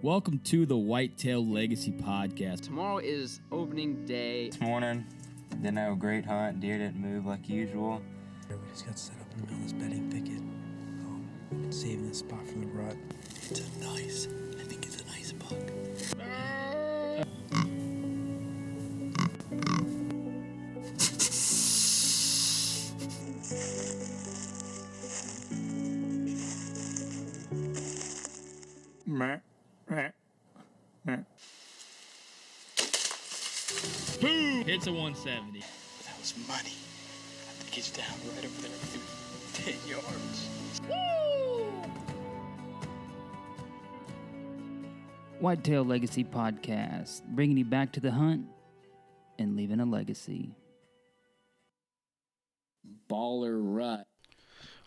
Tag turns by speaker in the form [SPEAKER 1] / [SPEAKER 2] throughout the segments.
[SPEAKER 1] Welcome to the Whitetail Legacy Podcast.
[SPEAKER 2] Tomorrow is opening day.
[SPEAKER 3] This morning, didn't have a great hunt. Deer didn't move like usual.
[SPEAKER 4] We just got set up in the middle of this bedding thicket. Saving the spot from the rut. It's a nice, I think it's a nice buck.
[SPEAKER 1] Boom! Hits a 170.
[SPEAKER 4] That was money. I think he's down right over there, maybe 10 yards.
[SPEAKER 5] Whitetail Legacy Podcast, bringing you back to the hunt and leaving a legacy.
[SPEAKER 1] Baller rut.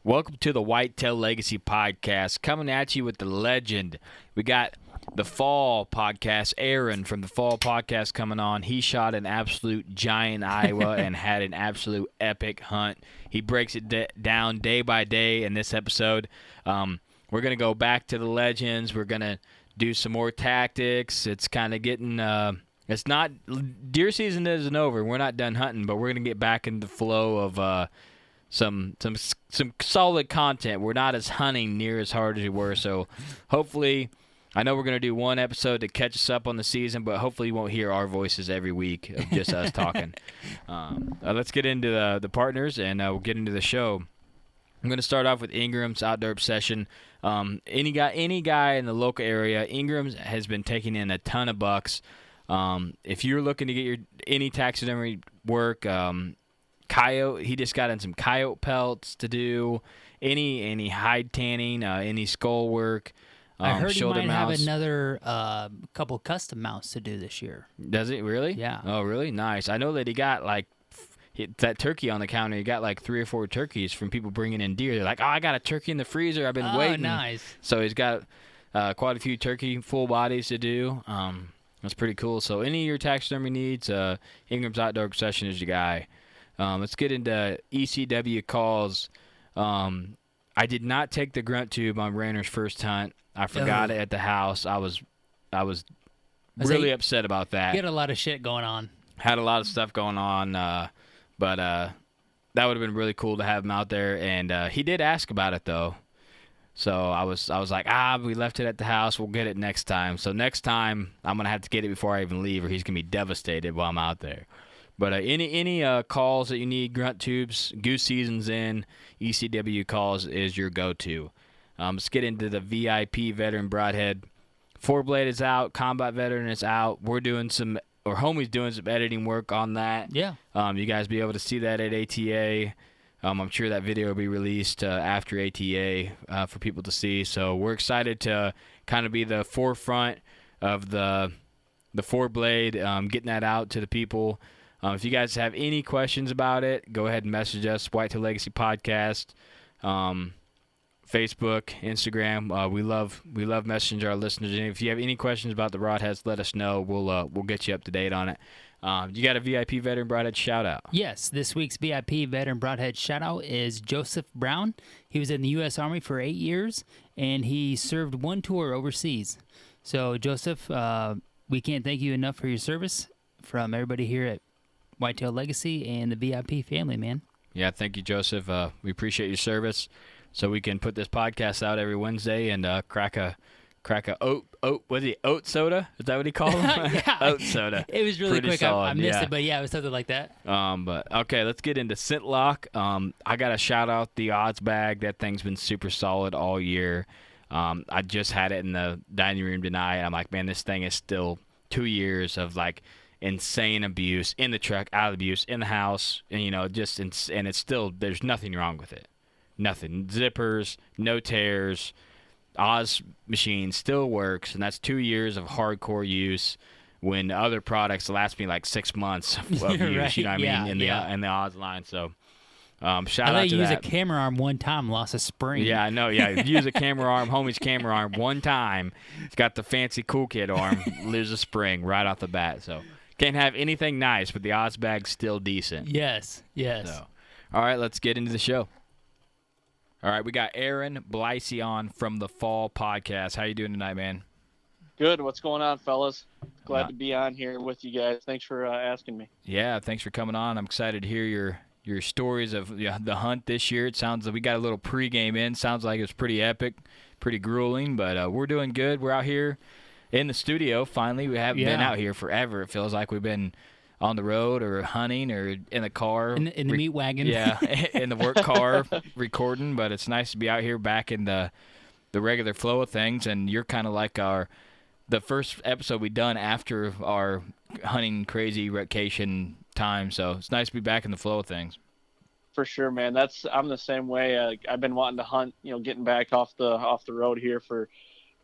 [SPEAKER 6] Welcome to the Whitetail Legacy Podcast, coming at you with the legend. We got the Fall Podcast, Arron from the Fall Podcast coming on. He shot an absolute giant Iowa and had an absolute epic hunt. He breaks it down day by day in this episode. We're going to go back to the legends. We're going to do some more tactics. It's kind of getting it's not deer season isn't over. We're not done hunting, but we're going to get back in the flow of some solid content. We're not as hunting near as hard as we were, so hopefully, I know we're going to do one episode to catch us up on the season, but hopefully you won't hear our voices every week of just us talking. Let's get into the partners, and we'll get into the show. I'm going to start off with Ingram's Outdoor Obsession. Any guy in the local area, Ingram's has been taking in a ton of bucks. If you're looking to get any taxidermy work, coyote, he just got in some coyote pelts to do. Any hide tanning, any skull work.
[SPEAKER 5] I heard he might
[SPEAKER 6] mouse.
[SPEAKER 5] have another couple custom mounts to do this year.
[SPEAKER 6] Does it really?
[SPEAKER 5] Yeah.
[SPEAKER 6] Oh, really? Nice. I know that he got that turkey on the counter. He got like 3 or 4 turkeys from people bringing in deer. They're like, oh, I got a turkey in the freezer. I've been waiting.
[SPEAKER 5] Oh, nice.
[SPEAKER 6] So he's got quite a few turkey full bodies to do. That's pretty cool. So any of your taxidermy needs, Ingram's Outdoor Obsession is your guy. Let's get into ECW calls. I did not take the grunt tube on Rainer's first hunt. I forgot it at the house. I was really upset about that.
[SPEAKER 5] You had a lot of shit going on.
[SPEAKER 6] Had a lot of stuff going on, but that would have been really cool to have him out there. And he did ask about it though, so I was like, we left it at the house. We'll get it next time. So next time I'm gonna have to get it before I even leave, or he's gonna be devastated while I'm out there. But any calls that you need, grunt tubes, goose season's in, ECW calls is your go-to. Let's get into the VIP veteran broadhead. 4-blade is out, combat veteran is out. We're doing homie's doing some editing work on that.
[SPEAKER 5] Yeah.
[SPEAKER 6] You guys be able to see that at ATA. I'm sure that video will be released after ATA for people to see. So we're excited to kind of be the forefront of the 4-blade, getting that out to the people. If you guys have any questions about it, go ahead and message us, Whitetail Legacy Podcast, Facebook, Instagram. We love messaging our listeners. And if you have any questions about the broadheads, let us know. We'll get you up to date on it. You got a VIP veteran broadhead shout out?
[SPEAKER 5] Yes, this week's VIP veteran broadhead shout out is Joseph Brown. He was in the U.S. Army for 8 years, and he served one tour overseas. So, Joseph, we can't thank you enough for your service from everybody here at Whitetail Legacy and the VIP family, man. Yeah,
[SPEAKER 6] thank you, Joseph. We appreciate your service. So we can put this podcast out every Wednesday and crack a oat soda? Is that what he called them?
[SPEAKER 5] Yeah.
[SPEAKER 6] Oat soda.
[SPEAKER 5] It was really
[SPEAKER 6] Pretty
[SPEAKER 5] quick.
[SPEAKER 6] solid,
[SPEAKER 5] I missed it, but yeah, it was something like that.
[SPEAKER 6] But okay, let's get into Scentlock. I got to shout out the odds bag. That thing's been super solid all year. I just had it in the dining room tonight. I'm like, man, this thing is still 2 years of like insane abuse in the truck, out of abuse in the house, and and it's still, there's nothing wrong with it. Nothing. Zippers, no tears. Oz machine still works, and that's 2 years of hardcore use when other products last me like 6 months of use,
[SPEAKER 5] Right.
[SPEAKER 6] You know what I mean, in the Oz line. So shout out to that.
[SPEAKER 5] I used a camera arm one time, lost a spring.
[SPEAKER 6] Yeah, I know. Yeah, use a camera arm, homie's camera arm one time. It's got the fancy cool kid arm, lose a spring right off the bat. So can't have anything nice, but the Oz bag's still decent.
[SPEAKER 5] Yes.
[SPEAKER 6] So, all right, let's get into the show. All right, we got Arron Bleise on from the Fall Podcast. How you doing tonight, man?
[SPEAKER 7] Good. What's going on, fellas? Glad to be on here with you guys. Thanks for asking me.
[SPEAKER 6] Yeah, thanks for coming on. I'm excited to hear your stories of the hunt this year. It sounds like we got a little pregame in. Sounds like it was pretty epic, pretty grueling, but we're doing good. We're out here in the studio finally. We haven't been out here forever. It feels like we've been on the road or hunting or in the car.
[SPEAKER 5] In the meat wagon.
[SPEAKER 6] Yeah, in the work car recording, but it's nice to be out here back in the regular flow of things, and you're kind of like the first episode we done after our hunting crazy vacation time, so it's nice to be back in the flow of things.
[SPEAKER 7] For sure, man. I'm the same way. I've been wanting to hunt, getting back off the road here for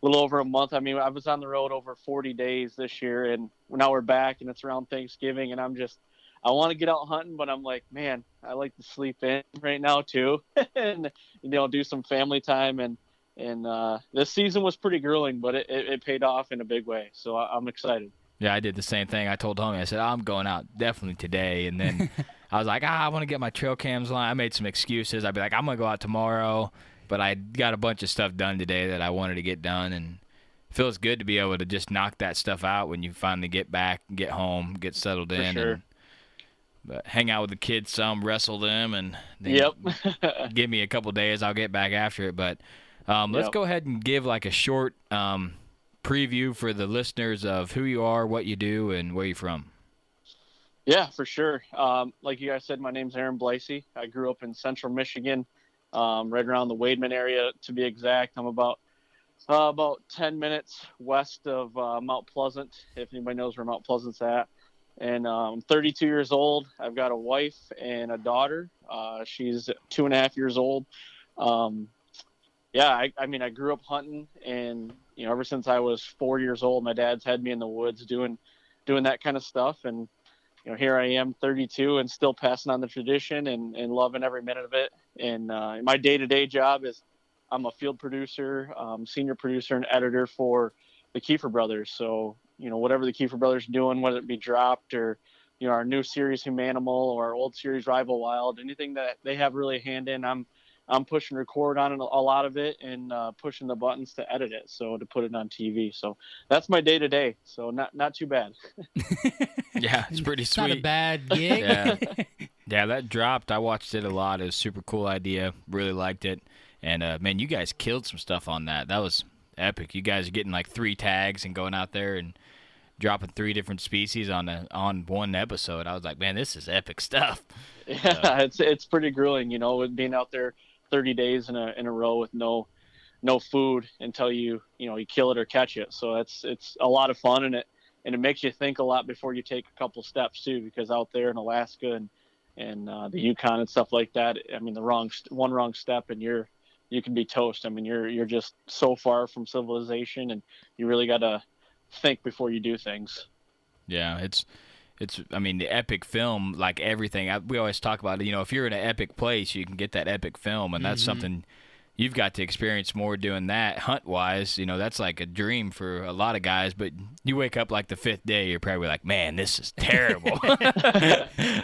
[SPEAKER 7] a little over a month. I mean, I was on the road over 40 days this year, and now we're back, and it's around Thanksgiving, and I want to get out hunting, but I'm like, man, I like to sleep in right now too, and do some family time, and this season was pretty grueling, but it paid off in a big way, so I'm excited.
[SPEAKER 6] Yeah, I did the same thing. I told homie, I said, I'm going out definitely today. And then I was like, I want to get my trail cams on. I made some excuses. I'd be like, I'm going to go out tomorrow. But I got a bunch of stuff done today that I wanted to get done. And it feels good to be able to just knock that stuff out when you finally get back, get home, get settled in.
[SPEAKER 7] For sure.
[SPEAKER 6] But hang out with the kids some, wrestle them, and then give me a couple days. I'll get back after it. But let's go ahead and give like a short preview for the listeners of who you are, what you do, and where you're from.
[SPEAKER 7] Yeah, for sure. Like you guys said, my name's Arron Bleise. I grew up in central Michigan, right around the Wademan area to be exact. I'm about 10 minutes west of Mount Pleasant, if anybody knows where Mount Pleasant's at. And I'm 32 years old. I've got a wife and a daughter. She's 2.5 years old. I mean, I grew up hunting, and ever since I was 4 years old, my dad's had me in the woods doing that kind of stuff. And here I am, 32, and still passing on the tradition and loving every minute of it. And my day-to-day job is I'm a field producer, senior producer and editor for the Kiefer Brothers. So whatever the Kiefer Brothers are doing, whether it be Dropped or our new series Humanimal or our old series Rival Wild, anything that they have really a hand in, I'm pushing record on a lot of it and pushing the buttons to edit it, so to put it on TV. So that's my day to day. So not too bad.
[SPEAKER 6] Yeah, it's pretty sweet.
[SPEAKER 5] Not a bad gig.
[SPEAKER 6] Yeah, that Dropped. I watched it a lot. It was a super cool idea. Really liked it. And man, you guys killed some stuff on that. That was epic. You guys are getting like 3 tags and going out there and dropping 3 different species on one episode. I was like, man, this is epic stuff.
[SPEAKER 7] Yeah, it's pretty grueling, with being out there 30 days in a row with no food until you kill it or catch it. So it's a lot of fun, and it makes you think a lot before you take a couple steps too, because out there in Alaska and the Yukon and stuff like that, I mean, one wrong step and you can be toast. I mean, you're just so far from civilization, and you really got to think before you do things.
[SPEAKER 6] Yeah, it's I mean, the epic film, like everything, we always talk about it, if you're in an epic place, you can get that epic film, and that's something you've got to experience more doing that hunt-wise. That's like a dream for a lot of guys, but you wake up like the 5th day, you're probably like, man, this is terrible.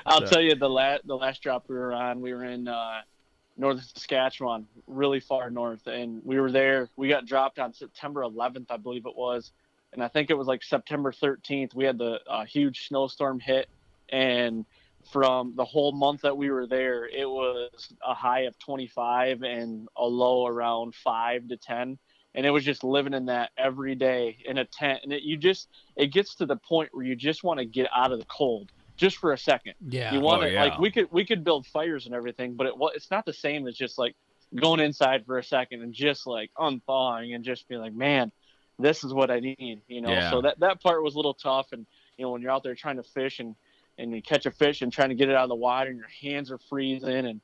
[SPEAKER 7] I'll tell you, the last drop we were on, we were in northern Saskatchewan, really far north, and we were there. We got dropped on September 11th, I believe it was. And I think it was like September 13th, we had the huge snowstorm hit. And from the whole month that we were there, it was a high of 25 and a low around 5 to 10. And it was just living in that every day in a tent. And it gets to the point where you just want to get out of the cold just for a second.
[SPEAKER 5] Yeah.
[SPEAKER 7] You want to, like, we could build fires and everything, but it's not the same as just like going inside for a second and just like unthawing and just be like, man, this is what I need, So that part was a little tough. And, when you're out there trying to fish and you catch a fish and trying to get it out of the water and your hands are freezing and,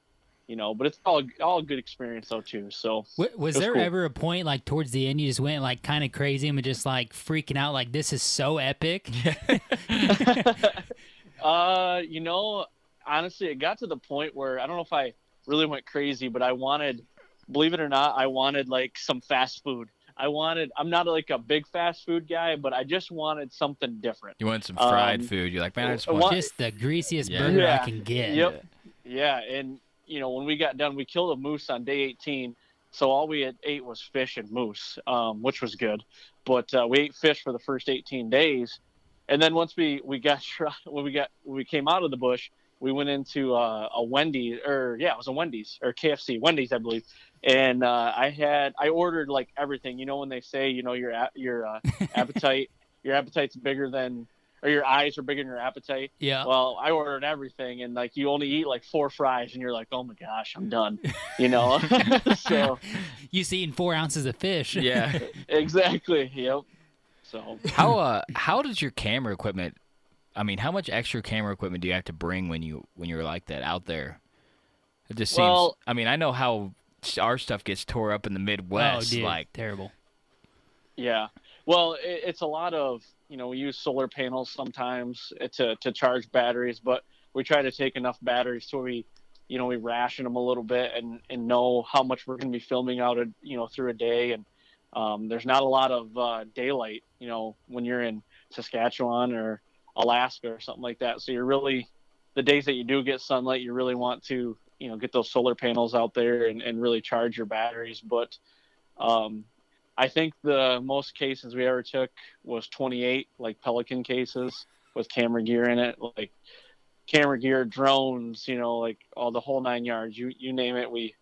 [SPEAKER 7] but it's all a good experience though too. So
[SPEAKER 5] was there cool. ever a point like towards the end you just went like kind of crazy and were just like freaking out like this is so epic?
[SPEAKER 7] Honestly, it got to the point where I don't know if I really went crazy, but believe it or not, I wanted like some fast food. I'm not like a big fast food guy, but I just wanted something different.
[SPEAKER 6] You want some fried food. You're like, man, I just want
[SPEAKER 5] just the greasiest burger I can get.
[SPEAKER 7] Yep. Yeah. And, when we got done, we killed a moose on day 18, So all we ate was fish and moose, which was good. But we ate fish for the first 18 days, and then once we when we came out of the bush, we went into a Wendy's, it was a Wendy's or KFC, Wendy's, I believe. And I ordered like everything. You know when they say your appetite your appetite's bigger than, or your eyes are bigger than your appetite.
[SPEAKER 5] Yeah.
[SPEAKER 7] Well, I ordered everything, and like you only eat like 4 fries, and you're like, oh my gosh, I'm done. So
[SPEAKER 5] You eating 4 ounces of fish.
[SPEAKER 6] Yeah.
[SPEAKER 7] exactly. Yep. So
[SPEAKER 6] How does your camera equipment? I mean, how much extra camera equipment do you have to bring when you're like that out there? It just seems.
[SPEAKER 7] Well,
[SPEAKER 6] I mean, I know how our stuff gets tore up in the Midwest.
[SPEAKER 5] Oh, dude,
[SPEAKER 6] like
[SPEAKER 5] terrible.
[SPEAKER 7] yeah. Well, it's a lot of, we use solar panels sometimes to charge batteries, but we try to take enough batteries so we ration them a little bit and know how much we're going to be filming out through a day. And there's not a lot of daylight, when you're in Saskatchewan or Alaska or something like that. So you're really, the days that you do get sunlight, you really want to, get those solar panels out there and really charge your batteries. But I think the most cases we ever took was 28, like Pelican cases with camera gear in it, like camera gear, drones, like all the whole 9 yards. You name it, we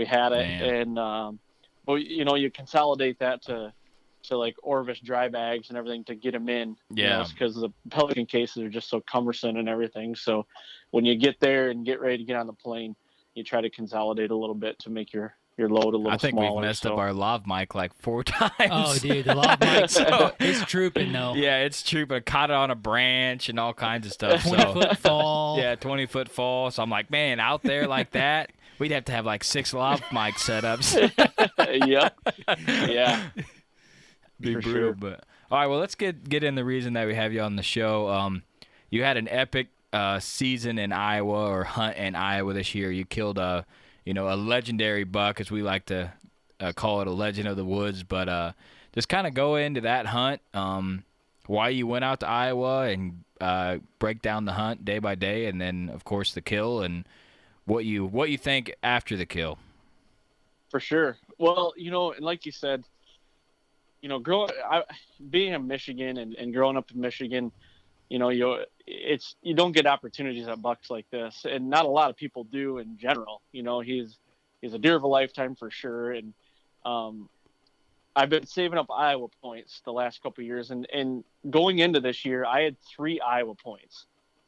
[SPEAKER 7] had it.
[SPEAKER 6] Man.
[SPEAKER 7] And but you consolidate that to like Orvis dry bags and everything to get them in.
[SPEAKER 6] Yeah.
[SPEAKER 7] Because the Pelican cases are just so cumbersome and everything. So when you get there and get ready to get on the plane, you try to consolidate a little bit to make your load a little smaller.
[SPEAKER 6] I think we've messed up our lav mic like 4 times.
[SPEAKER 5] Oh, dude, the lav mic, it's trooping though.
[SPEAKER 6] Yeah, it's trooping. Caught it on a branch and all kinds of stuff.
[SPEAKER 5] 20-foot fall.
[SPEAKER 6] Yeah, 20-foot fall. So I'm like, man, out there like that, we'd have to have like 6 lav mic setups.
[SPEAKER 7] Yep. Yeah.
[SPEAKER 6] Be
[SPEAKER 7] For
[SPEAKER 6] brutal,
[SPEAKER 7] sure.
[SPEAKER 6] but all right. Well, let's get in the reason that we have you on the show. You had an epic season in Iowa, or hunt in Iowa this year. You killed a legendary buck, as we like to call it, a legend of the woods. But just kind of go into that hunt, why you went out to Iowa, and break down the hunt day by day, and then of course the kill, and what you think after the kill.
[SPEAKER 7] For sure. Well, and like you said, being in Michigan and growing up in Michigan, you don't get opportunities at bucks like this, and not a lot of people do in general. He's a deer of a lifetime for sure. And I've been saving up Iowa points the last couple of years, and going into this year, I had 3 Iowa points.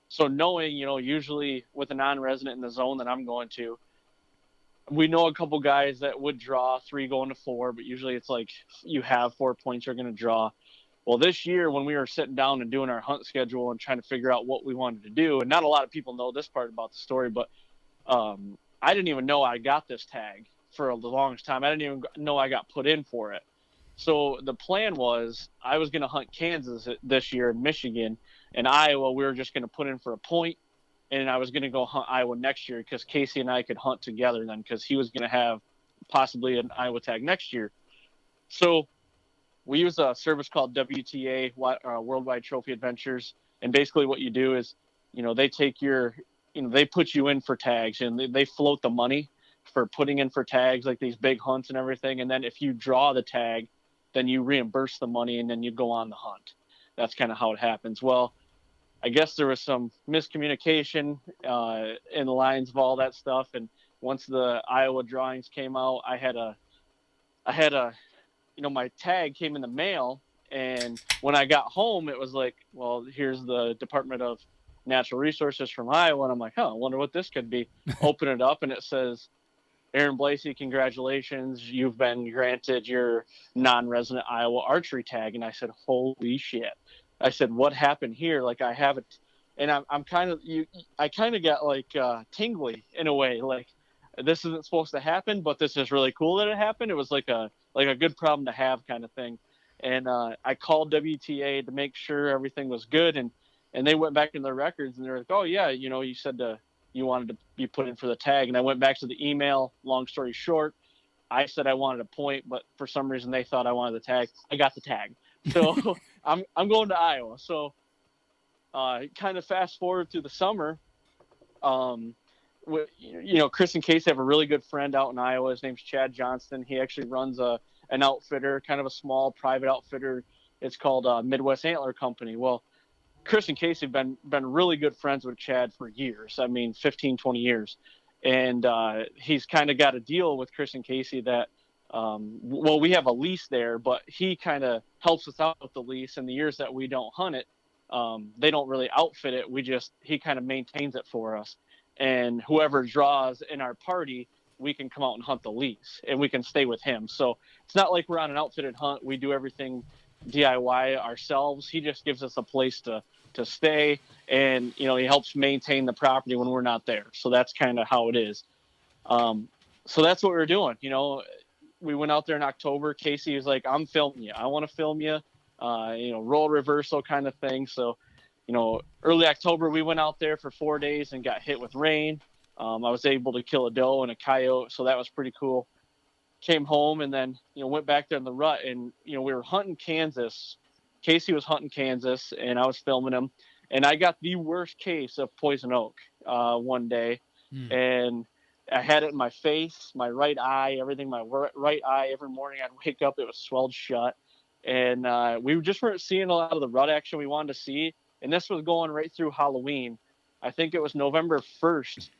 [SPEAKER 7] So knowing, usually with a non-resident in the zone that I'm going to, we know a couple guys that would draw 3 going to 4, but usually it's like you have 4 points you're going to draw. Well, this year when we were sitting down and doing our hunt schedule and trying to figure out what we wanted to do, and not a lot of people know this part about the story, but I didn't even know I got this tag for the longest time. I didn't even know I got put in for it. So the plan was I was going to hunt Kansas this year in Michigan, and Iowa we were just going to put in for a point. And I was going to go hunt Iowa next year because Casey and I could hunt together then, because he was going to have possibly an Iowa tag next year. So we use a service called WTA, Worldwide Trophy Adventures. And basically what you do is, they take they put you in for tags, and they float the money for putting in for tags, like these big hunts and everything. And then if you draw the tag, then you reimburse the money, and then you go on the hunt. That's kind of how it happens. Well, I guess there was some miscommunication in the lines of all that stuff. And once the Iowa drawings came out, I had a, my tag came in the mail. And when I got home, it was like, well, here's the Department of Natural Resources from Iowa. And I'm like, I wonder what this could be. Open it up, and it says, Arron Bleise, congratulations. You've been granted your non-resident Iowa archery tag. And I said, holy shit. I said, what happened here? Like, I have it. And I'm kind of, I kind of got like tingly in a way, like this isn't supposed to happen, but this is really cool that it happened. It was like a good problem to have kind of thing. And I called WTA to make sure everything was good. And they went back in their records, and they're like, oh yeah, you said you wanted to be put in for the tag. And I went back to the email. Long story short, I said I wanted a point, but for some reason they thought I wanted the tag. I got the tag. So I'm going to Iowa. So kind of fast forward through the summer. Chris and Casey have a really good friend out in Iowa. His name's Chad Johnston. He actually runs an outfitter, kind of a small private outfitter. It's called Midwest Antler Company. Well, Chris and Casey have been really good friends with Chad for years. I mean, 15, 20 years. And he's kind of got a deal with Chris and Casey that, we have a lease there, but he kind of helps us out with the lease. And the years that we don't hunt it, they don't really outfit it. He kind of maintains it for us. And whoever draws in our party, we can come out and hunt the lease, and we can stay with him. So it's not like we're on an outfitted hunt. We do everything DIY ourselves. He just gives us a place to stay, and he helps maintain the property when we're not there. So that's kind of how it is. So that's what we were doing. We went out there in October. Casey was like, "I'm filming you. I want to film you." Role reversal kind of thing. So, early October we went out there for 4 days and got hit with rain. I was able to kill a doe and a coyote, so that was pretty cool. Came home and then, went back there in the rut, and, we were hunting Kansas. Casey was hunting Kansas, and I was filming him. And I got the worst case of poison oak one day. And I had it in my face, my right eye, everything, my right eye. Every morning I'd wake up, it was swelled shut. And we just weren't seeing a lot of the rut action we wanted to see. And this was going right through Halloween. I think it was November 1st.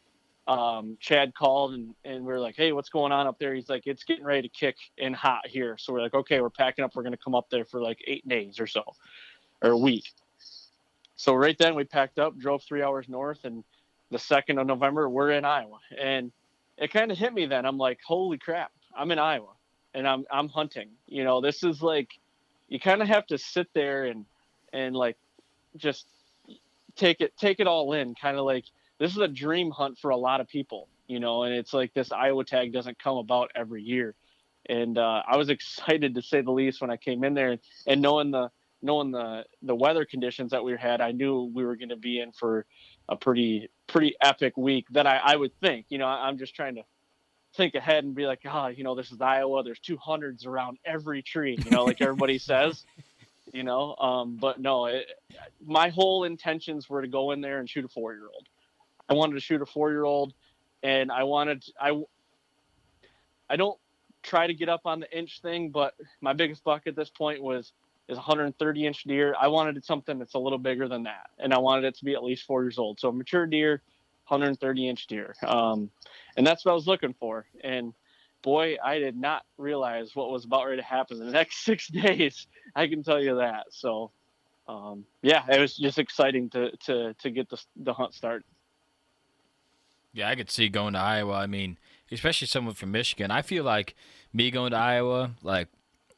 [SPEAKER 7] Chad called and we were like, "Hey, what's going on up there?" He's like, "It's getting ready to kick in hot here." So we're like, "Okay, we're packing up. We're going to come up there for like 8 days or so, or a week." So right then we packed up, drove 3 hours north, and the 2nd of November, we're in Iowa. And it kind of hit me then. I'm like, holy crap, I'm in Iowa and I'm hunting. This is like, you kind of have to sit there and like, just take it all in. Kind of like, this is a dream hunt for a lot of people, and it's like this Iowa tag doesn't come about every year. And I was excited, to say the least, when I came in there, and knowing the weather conditions that we had, I knew we were going to be in for a pretty epic week that I would think. I'm just trying to think ahead and be like, this is Iowa. There's 200s around every tree, like everybody says. But no, my whole intentions were to go in there and shoot a 4-year-old. I wanted to shoot a 4-year-old, and I don't try to get up on the inch thing, but my biggest buck at this point is a 130-inch deer. I wanted something that's a little bigger than that, and I wanted it to be at least 4 years old. So a mature deer, 130-inch deer, and that's what I was looking for. And boy, I did not realize what was about ready to happen in the next 6 days. I can tell you that. So, it was just exciting to get the hunt started.
[SPEAKER 6] Yeah, I could see going to Iowa. I mean, especially someone from Michigan. I feel like me going to Iowa, like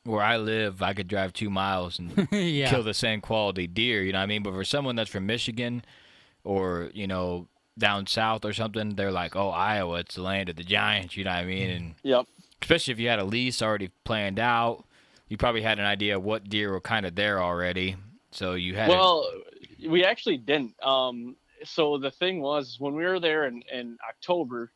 [SPEAKER 6] where I live, I could drive 2 miles and kill the same quality deer, you know what I mean? But for someone that's from Michigan or, down south or something, they're like, "Oh, Iowa, it's the land of the giants," you know what I mean? And
[SPEAKER 7] yep.
[SPEAKER 6] Especially if you had a lease already planned out, you probably had an idea of what deer were kind of there already. So you had
[SPEAKER 7] we actually didn't. So the thing was, when we were there in October,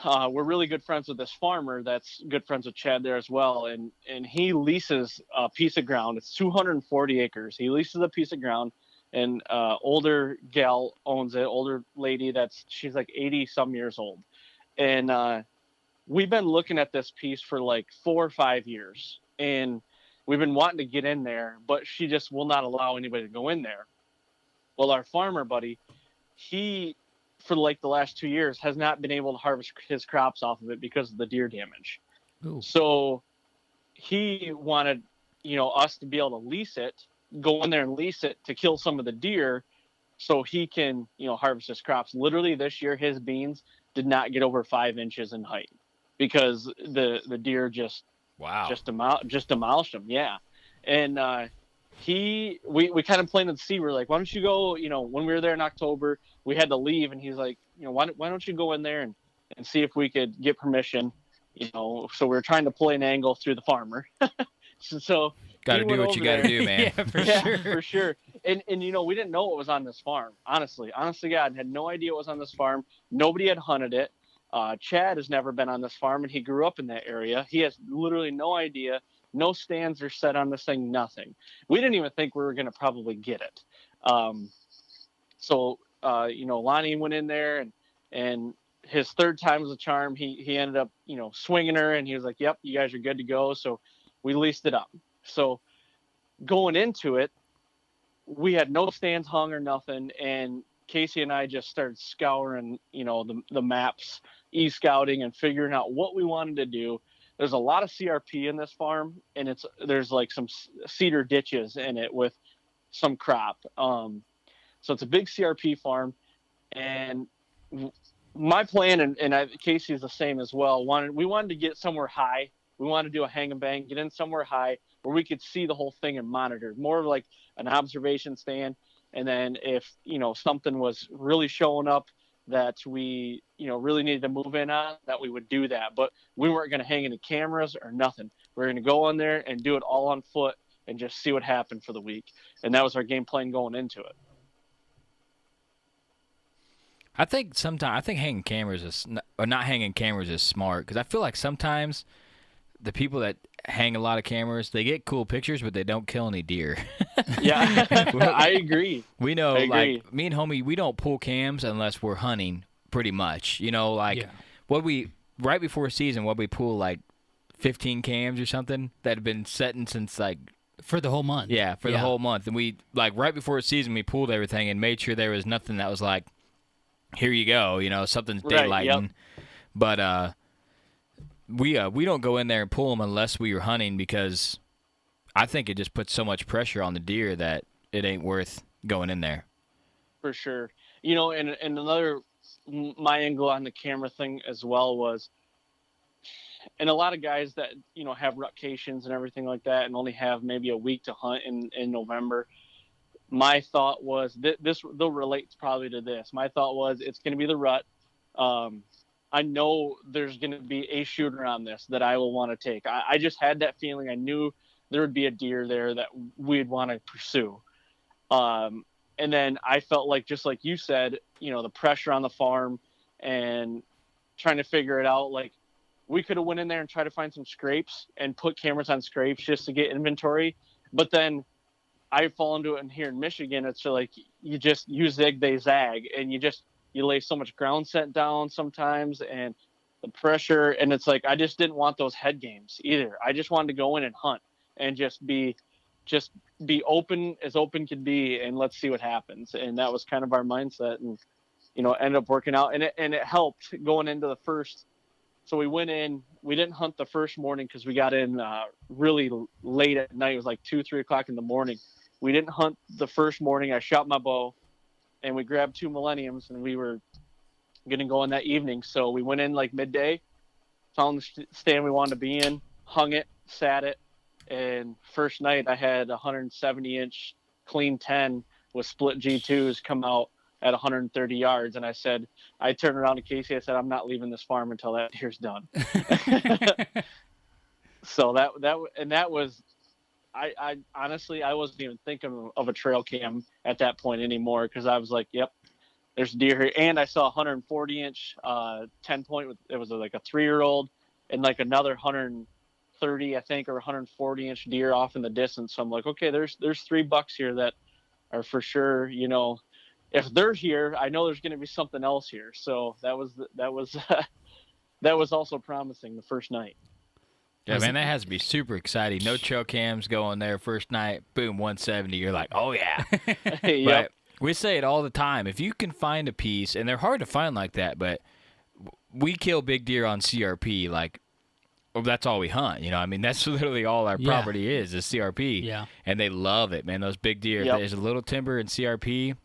[SPEAKER 7] we're really good friends with this farmer that's good friends with Chad there as well. And he leases a piece of ground. It's 240 acres. He leases a piece of ground, and older gal owns it, older lady she's like 80 some years old. And we've been looking at this piece for like 4 or 5 years, and we've been wanting to get in there, but she just will not allow anybody to go in there. Well, our farmer buddy, he, for like the last 2 years, has not been able to harvest his crops off of it because of the deer damage.
[SPEAKER 5] Ooh.
[SPEAKER 7] So he wanted, us to be able to lease it, go in there and lease it to kill some of the deer so he can, harvest his crops. Literally this year, his beans did not get over 5 inches in height because the deer just demolished them. Yeah. And, we kind of planted to see, we're like, why don't you go, when we were there in October, we had to leave, and he's like, why don't you go in there and see if we could get permission, so we were trying to play an angle through the farmer. So
[SPEAKER 6] got to do what you got to do, man.
[SPEAKER 7] For sure. And we didn't know what was on this farm. Honestly, God, had no idea what was on this farm. Nobody had hunted it. Chad has never been on this farm, and he grew up in that area. He has literally no idea. No stands are set on this thing, nothing. We didn't even think we were going to probably get it. So Lonnie went in there, and and his third time was a charm. He ended up, swinging her, and he was like, "Yep, you guys are good to go." So we leased it up. So going into it, we had no stands hung or nothing, and Casey and I just started scouring, the maps, e-scouting, and figuring out what we wanted to do. There's a lot of CRP in this farm, and there's like some cedar ditches in it with some crop. So it's a big CRP farm, and my plan, and Casey's the same as well. We wanted to get somewhere high. We wanted to do a hang and bang, get in somewhere high where we could see the whole thing and monitor, more of like an observation stand. And then if, something was really showing up that we, really needed to move in on, that we would do that. But we weren't going to hang any cameras or nothing. We were going to go on there and do it all on foot and just see what happened for the week. And that was our game plan going into it.
[SPEAKER 6] I think hanging cameras not hanging cameras is smart, because I feel like sometimes the people that hang a lot of cameras, they get cool pictures, but they don't kill any deer.
[SPEAKER 7] Yeah, I agree.
[SPEAKER 6] We know, like me and homie, we don't pull cams unless we're hunting, pretty much. Right before season, we pull like 15 cams or something that had been setting since like
[SPEAKER 5] for the whole month.
[SPEAKER 6] Yeah, the whole month, and we right before season we pulled everything and made sure there was nothing that was like, here you go, something's daylighting. Right, yep. But we don't go in there and pull them unless we are hunting, because I think it just puts so much pressure on the deer that it ain't worth going in there. For sure. And another, my angle on the camera thing as well was, and a lot of guys that, have rutcations and everything like that and only have maybe a week to hunt in November, my thought was they'll relate probably to this. My thought was it's going to be the rut. I know there's going to be a shooter on this that I will want to take. I just had that feeling. I knew there would be a deer there that we'd want to pursue. And then I felt like, just like you said, the pressure on the farm and trying to figure it out. Like, we could have went in there and tried to find some scrapes and put cameras on scrapes just to get inventory. But then I fall into it, and here in Michigan, it's like you zig, they zag, and you lay so much ground scent down sometimes, and the pressure, and it's like I just didn't want those head games either. I just wanted to go in and hunt and just be open as open could be, and let's see what happens. And that was kind of our mindset, and ended up working out, and it helped going into the first. So we went in. We didn't hunt the first morning because we got in really late at night. It was like 2-3 o'clock in the morning. We didn't hunt the first morning. I shot my bow, and we grabbed 2 Millenniums, and we were going to go in that evening. So we went in like midday, found the stand we wanted to be in, hung it, sat it, and first night I had 170-inch clean 10 with split G2s come out at 130 yards, and I turned around to Casey. I said, I'm not leaving this farm until that deer's done. So that was. I honestly, I wasn't even thinking of a trail cam at that point anymore, because I was like, yep, there's deer here. And I saw 140-inch 10-point. It was like a 3-year-old and like another 130, I think, or 140-inch deer off in the distance. So I'm like, okay, there's 3 bucks here that are for sure, if they're here, I know there's going to be something else here. So that was also promising the first night. Yeah, man, that has to be super exciting. No trail cams going there first night, boom, 170. You're like, oh, yeah.
[SPEAKER 7] Yep.
[SPEAKER 6] But we say it all the time. If you can find a piece, and they're hard to find like that, but we kill big deer on CRP, like, well, that's all we hunt. I mean, that's literally all our property is CRP.
[SPEAKER 5] Yeah.
[SPEAKER 6] And they love it, man. Those big deer.
[SPEAKER 7] Yep.
[SPEAKER 6] There's a little timber in CRP.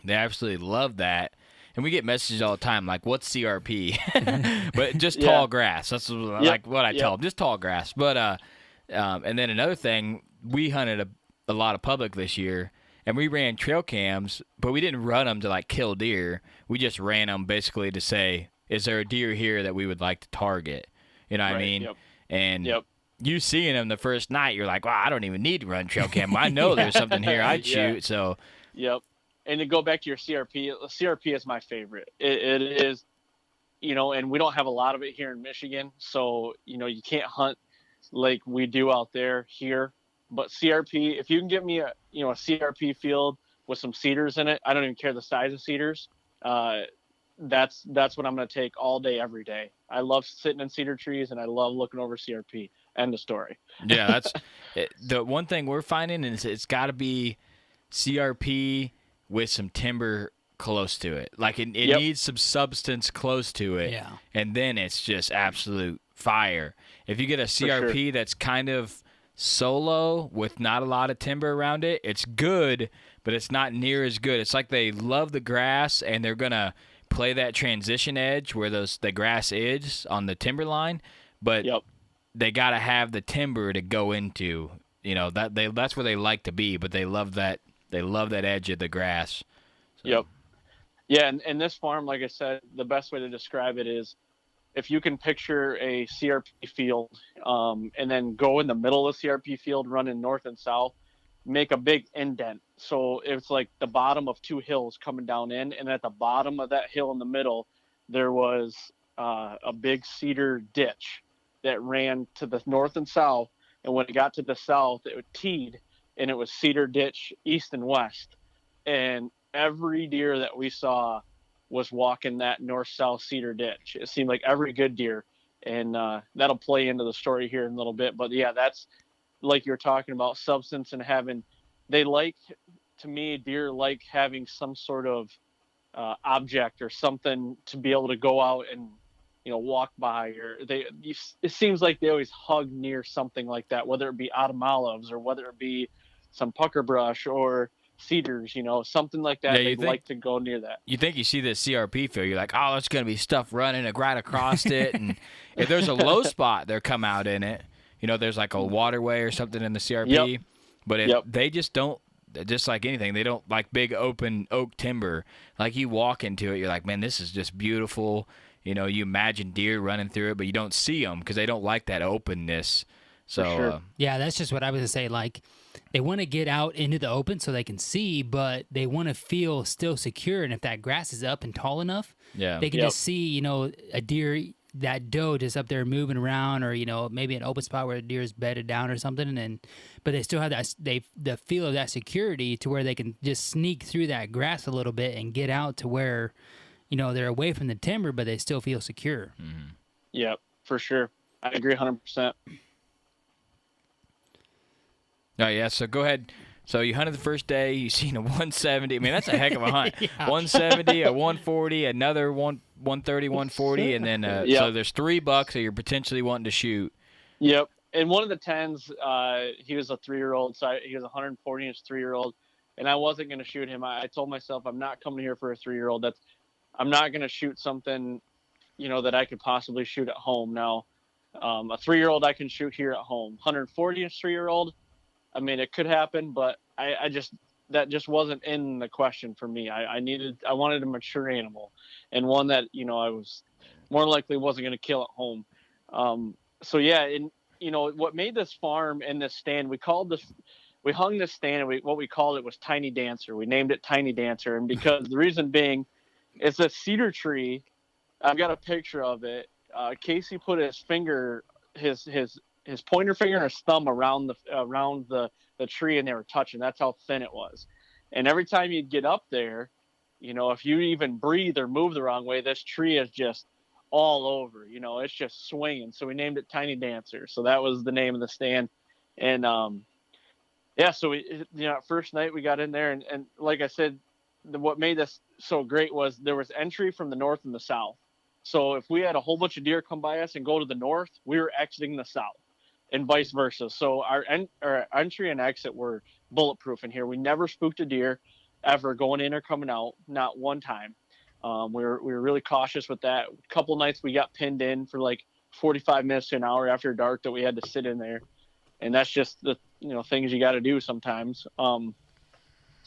[SPEAKER 6] They absolutely love that. And we get messages all the time, like, what's CRP? But just tall grass. That's like what I tell them, just tall grass. But and then another thing, we hunted a lot of public this year, and we ran trail cams, but we didn't run them to, like, kill deer. We just ran them basically to say, is there a deer here that we would like to target? You know what I mean?
[SPEAKER 7] Yep.
[SPEAKER 6] And you seeing them the first night, you're like, wow, I don't even need to run trail cam. I know there's something here I'd shoot. So.
[SPEAKER 7] Yep. And to go back to your CRP is my favorite. It is, and we don't have a lot of it here in Michigan. So, you can't hunt like we do out there here. But CRP, if you can get me a CRP field with some cedars in it, I don't even care the size of cedars. that's what I'm going to take all day, every day. I love sitting in cedar trees, and I love looking over CRP. End of story.
[SPEAKER 6] Yeah, that's the one thing we're finding is it's got to be CRP with some timber close to it. Like it needs some substance close to it,
[SPEAKER 5] Yeah.
[SPEAKER 6] and then it's just absolute fire. If you get a CRP that's kind of solo with not a lot of timber around it, it's good, but it's not near as good. It's like they love the grass, and they're going to play that transition edge where the grass is on the timber line, but they got to have the timber to go into. You know, that's where they like to be, but they love that edge of the grass. So.
[SPEAKER 7] Yep. Yeah, and this farm, like I said, the best way to describe it is if you can picture a CRP field, and then go in the middle of the CRP field, running north and south, make a big indent. So it's like the bottom of two hills coming down in, and at the bottom of that hill in the middle, there was a big cedar ditch that ran to the north and south. And when it got to the south, it would teed, and it was cedar ditch east and west. And every deer that we saw was walking that north-south cedar ditch. It seemed like every good deer, and that'll play into the story here in a little bit. But yeah, that's like you're talking about, substance and having. Deer like having some sort of object or something to be able to go out and walk by, or it seems like they always hug near something like that, whether it be autumn olives or whether it be some pucker brush or cedars, something like that. They like to go near that.
[SPEAKER 6] You think you see this CRP field, you're like, oh, there's going to be stuff running right across it. And if there's a low spot, they'll come out in it. There's like a waterway or something in the CRP. Yep. But if they just don't, just like anything, they don't like big open oak timber. Like you walk into it, you're like, man, this is just beautiful. You imagine deer running through it, but you don't see them because they don't like that openness. So
[SPEAKER 7] sure.
[SPEAKER 5] Yeah, that's just what I was going to say. Like, they want to get out into the open so they can see, but they want to feel still secure. And if that grass is up and tall enough, they can just see, a deer, that doe just up there moving around, or maybe an open spot where a deer is bedded down or something. But they still have that the feel of that security to where they can just sneak through that grass a little bit and get out to where they're away from the timber, but they still feel secure.
[SPEAKER 6] Mm-hmm.
[SPEAKER 7] Yep, for sure. I agree 100%.
[SPEAKER 6] Oh, yeah, so go ahead. So you hunted the first day, you seen a 170. I mean, that's a heck of a hunt. 170, a 140, another 130, 140, and then so there's 3 bucks that you're potentially wanting to shoot.
[SPEAKER 7] Yep. And one of the 10s, he was a 3-year-old, so he was 140-inch 3-year-old, and I wasn't going to shoot him. I told myself I'm not coming here for a 3-year-old. I'm not going to shoot something, that I could possibly shoot at home. Now, a 3-year-old I can shoot here at home. 140-inch 3-year-old, I mean, it could happen, but that just wasn't in the question for me. I wanted a mature animal, and one that, I was more likely wasn't going to kill at home. So yeah. And, what made this farm and this stand, we hung this stand, and what we called it was Tiny Dancer. We named it Tiny Dancer. And because the reason being, it's a cedar tree. I've got a picture of it. Casey put his finger, his pointer finger and his thumb around the tree, and they were touching. That's how thin it was. And every time you'd get up there, if you even breathe or move the wrong way, this tree is just all over. It's just swinging. So we named it Tiny Dancer. So that was the name of the stand. And so we, first night we got in there, and like I said, what made this so great was there was entry from the north and the south. So if we had a whole bunch of deer come by us and go to the north, we were exiting the south, and vice versa. So our entry and exit were bulletproof in here. We never spooked a deer ever going in or coming out, not one time. We were really cautious with that. A couple nights we got pinned in for like 45 minutes to an hour after dark that we had to sit in there, and that's just the things you got to do sometimes. So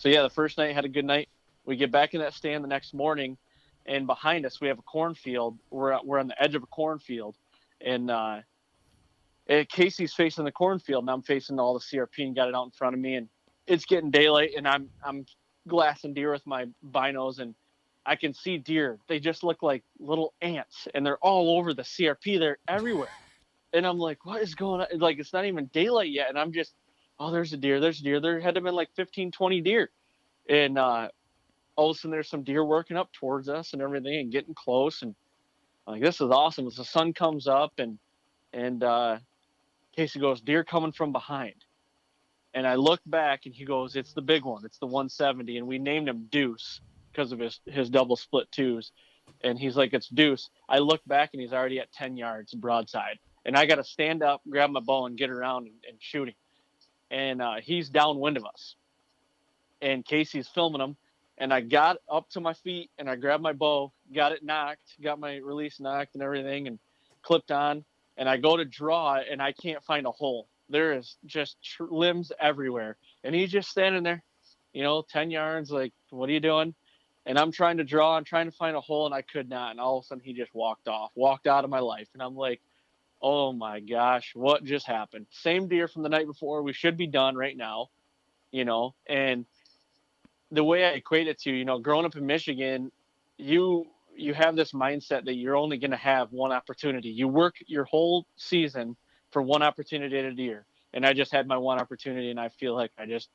[SPEAKER 7] yeah, the first night had a good night. We get back in that stand the next morning, and behind us we have a cornfield. We're on the edge of a cornfield, and Casey's facing the cornfield, and I'm facing all the CRP and got it out in front of me, and it's getting daylight, and I'm glassing deer with my binos, and I can see deer. They just look like little ants, and they're all over the CRP. They're everywhere. And I'm like, what is going on? Like, it's not even daylight yet. And I'm just, there's a deer. There had to have been like 15, 20 deer. And all of a sudden there's some deer working up towards us and everything and getting close. And I'm like, this is awesome. As the sun comes up and Casey goes, deer coming from behind. And I look back and he goes, it's the big one. It's the 170. And we named him Deuce because of his double split twos. And he's like, it's Deuce. I look back and he's already at 10 yards broadside. And I got to stand up, grab my bow and get around and shoot him. And he's downwind of us. And Casey's filming him. And I got up to my feet and I grabbed my bow, got it knocked, got my release knocked and everything and clipped on. And I go to draw and I can't find a hole. There is just limbs everywhere. And he's just standing there, 10 yards, like, what are you doing? And I'm trying to draw and trying to find a hole and I could not. And all of a sudden he just walked out of my life. And I'm like, oh my gosh, what just happened? Same deer from the night before. We should be done right now, and the way I equate it to, growing up in Michigan, you have this mindset that you're only going to have one opportunity. You work your whole season for one opportunity at a deer. And I just had my one opportunity and I feel like I just,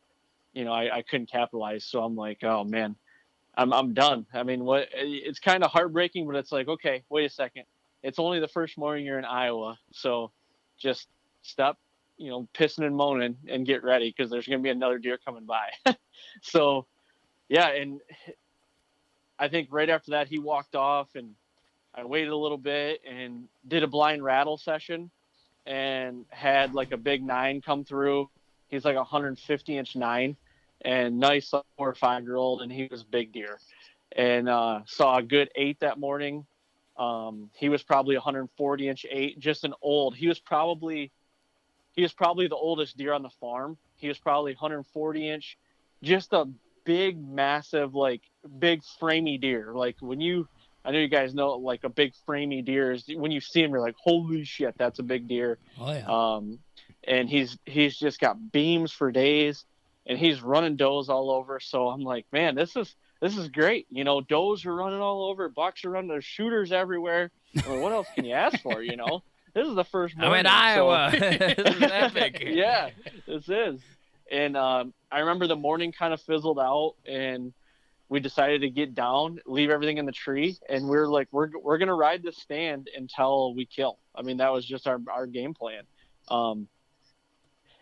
[SPEAKER 7] I couldn't capitalize. So I'm like, oh man, I'm done. I mean, it's kind of heartbreaking, but it's like, okay, wait a second. It's only the first morning you're in Iowa. So just stop, pissing and moaning and get ready because there's going to be another deer coming by. So, yeah, and I think right after that he walked off and I waited a little bit and did a blind rattle session and had like a big 9 come through. He's like a 150-inch 9 and nice 4 or 5-year-old, and he was big deer. And saw a good 8 that morning. He was probably 140-inch 8, just an old. He was probably the oldest deer on the farm. He was probably 140-inch, just a big, massive, like big framey deer. Like I know you guys know, like a big framey deer is when you see him, you're like, holy shit, that's a big deer.
[SPEAKER 5] Oh yeah.
[SPEAKER 7] And he's just got beams for days, and he's running does all over. So I'm like, man, this is great. Does are running all over, bucks are running, there's shooters everywhere. I mean, what else can you ask for? This is the first morning.
[SPEAKER 6] I'm in Iowa. This is epic.
[SPEAKER 7] Yeah, this is. And I remember the morning kind of fizzled out, and we decided to get down, leave everything in the tree, and we're like, we're gonna ride this stand until we kill. I mean, that was just our game plan.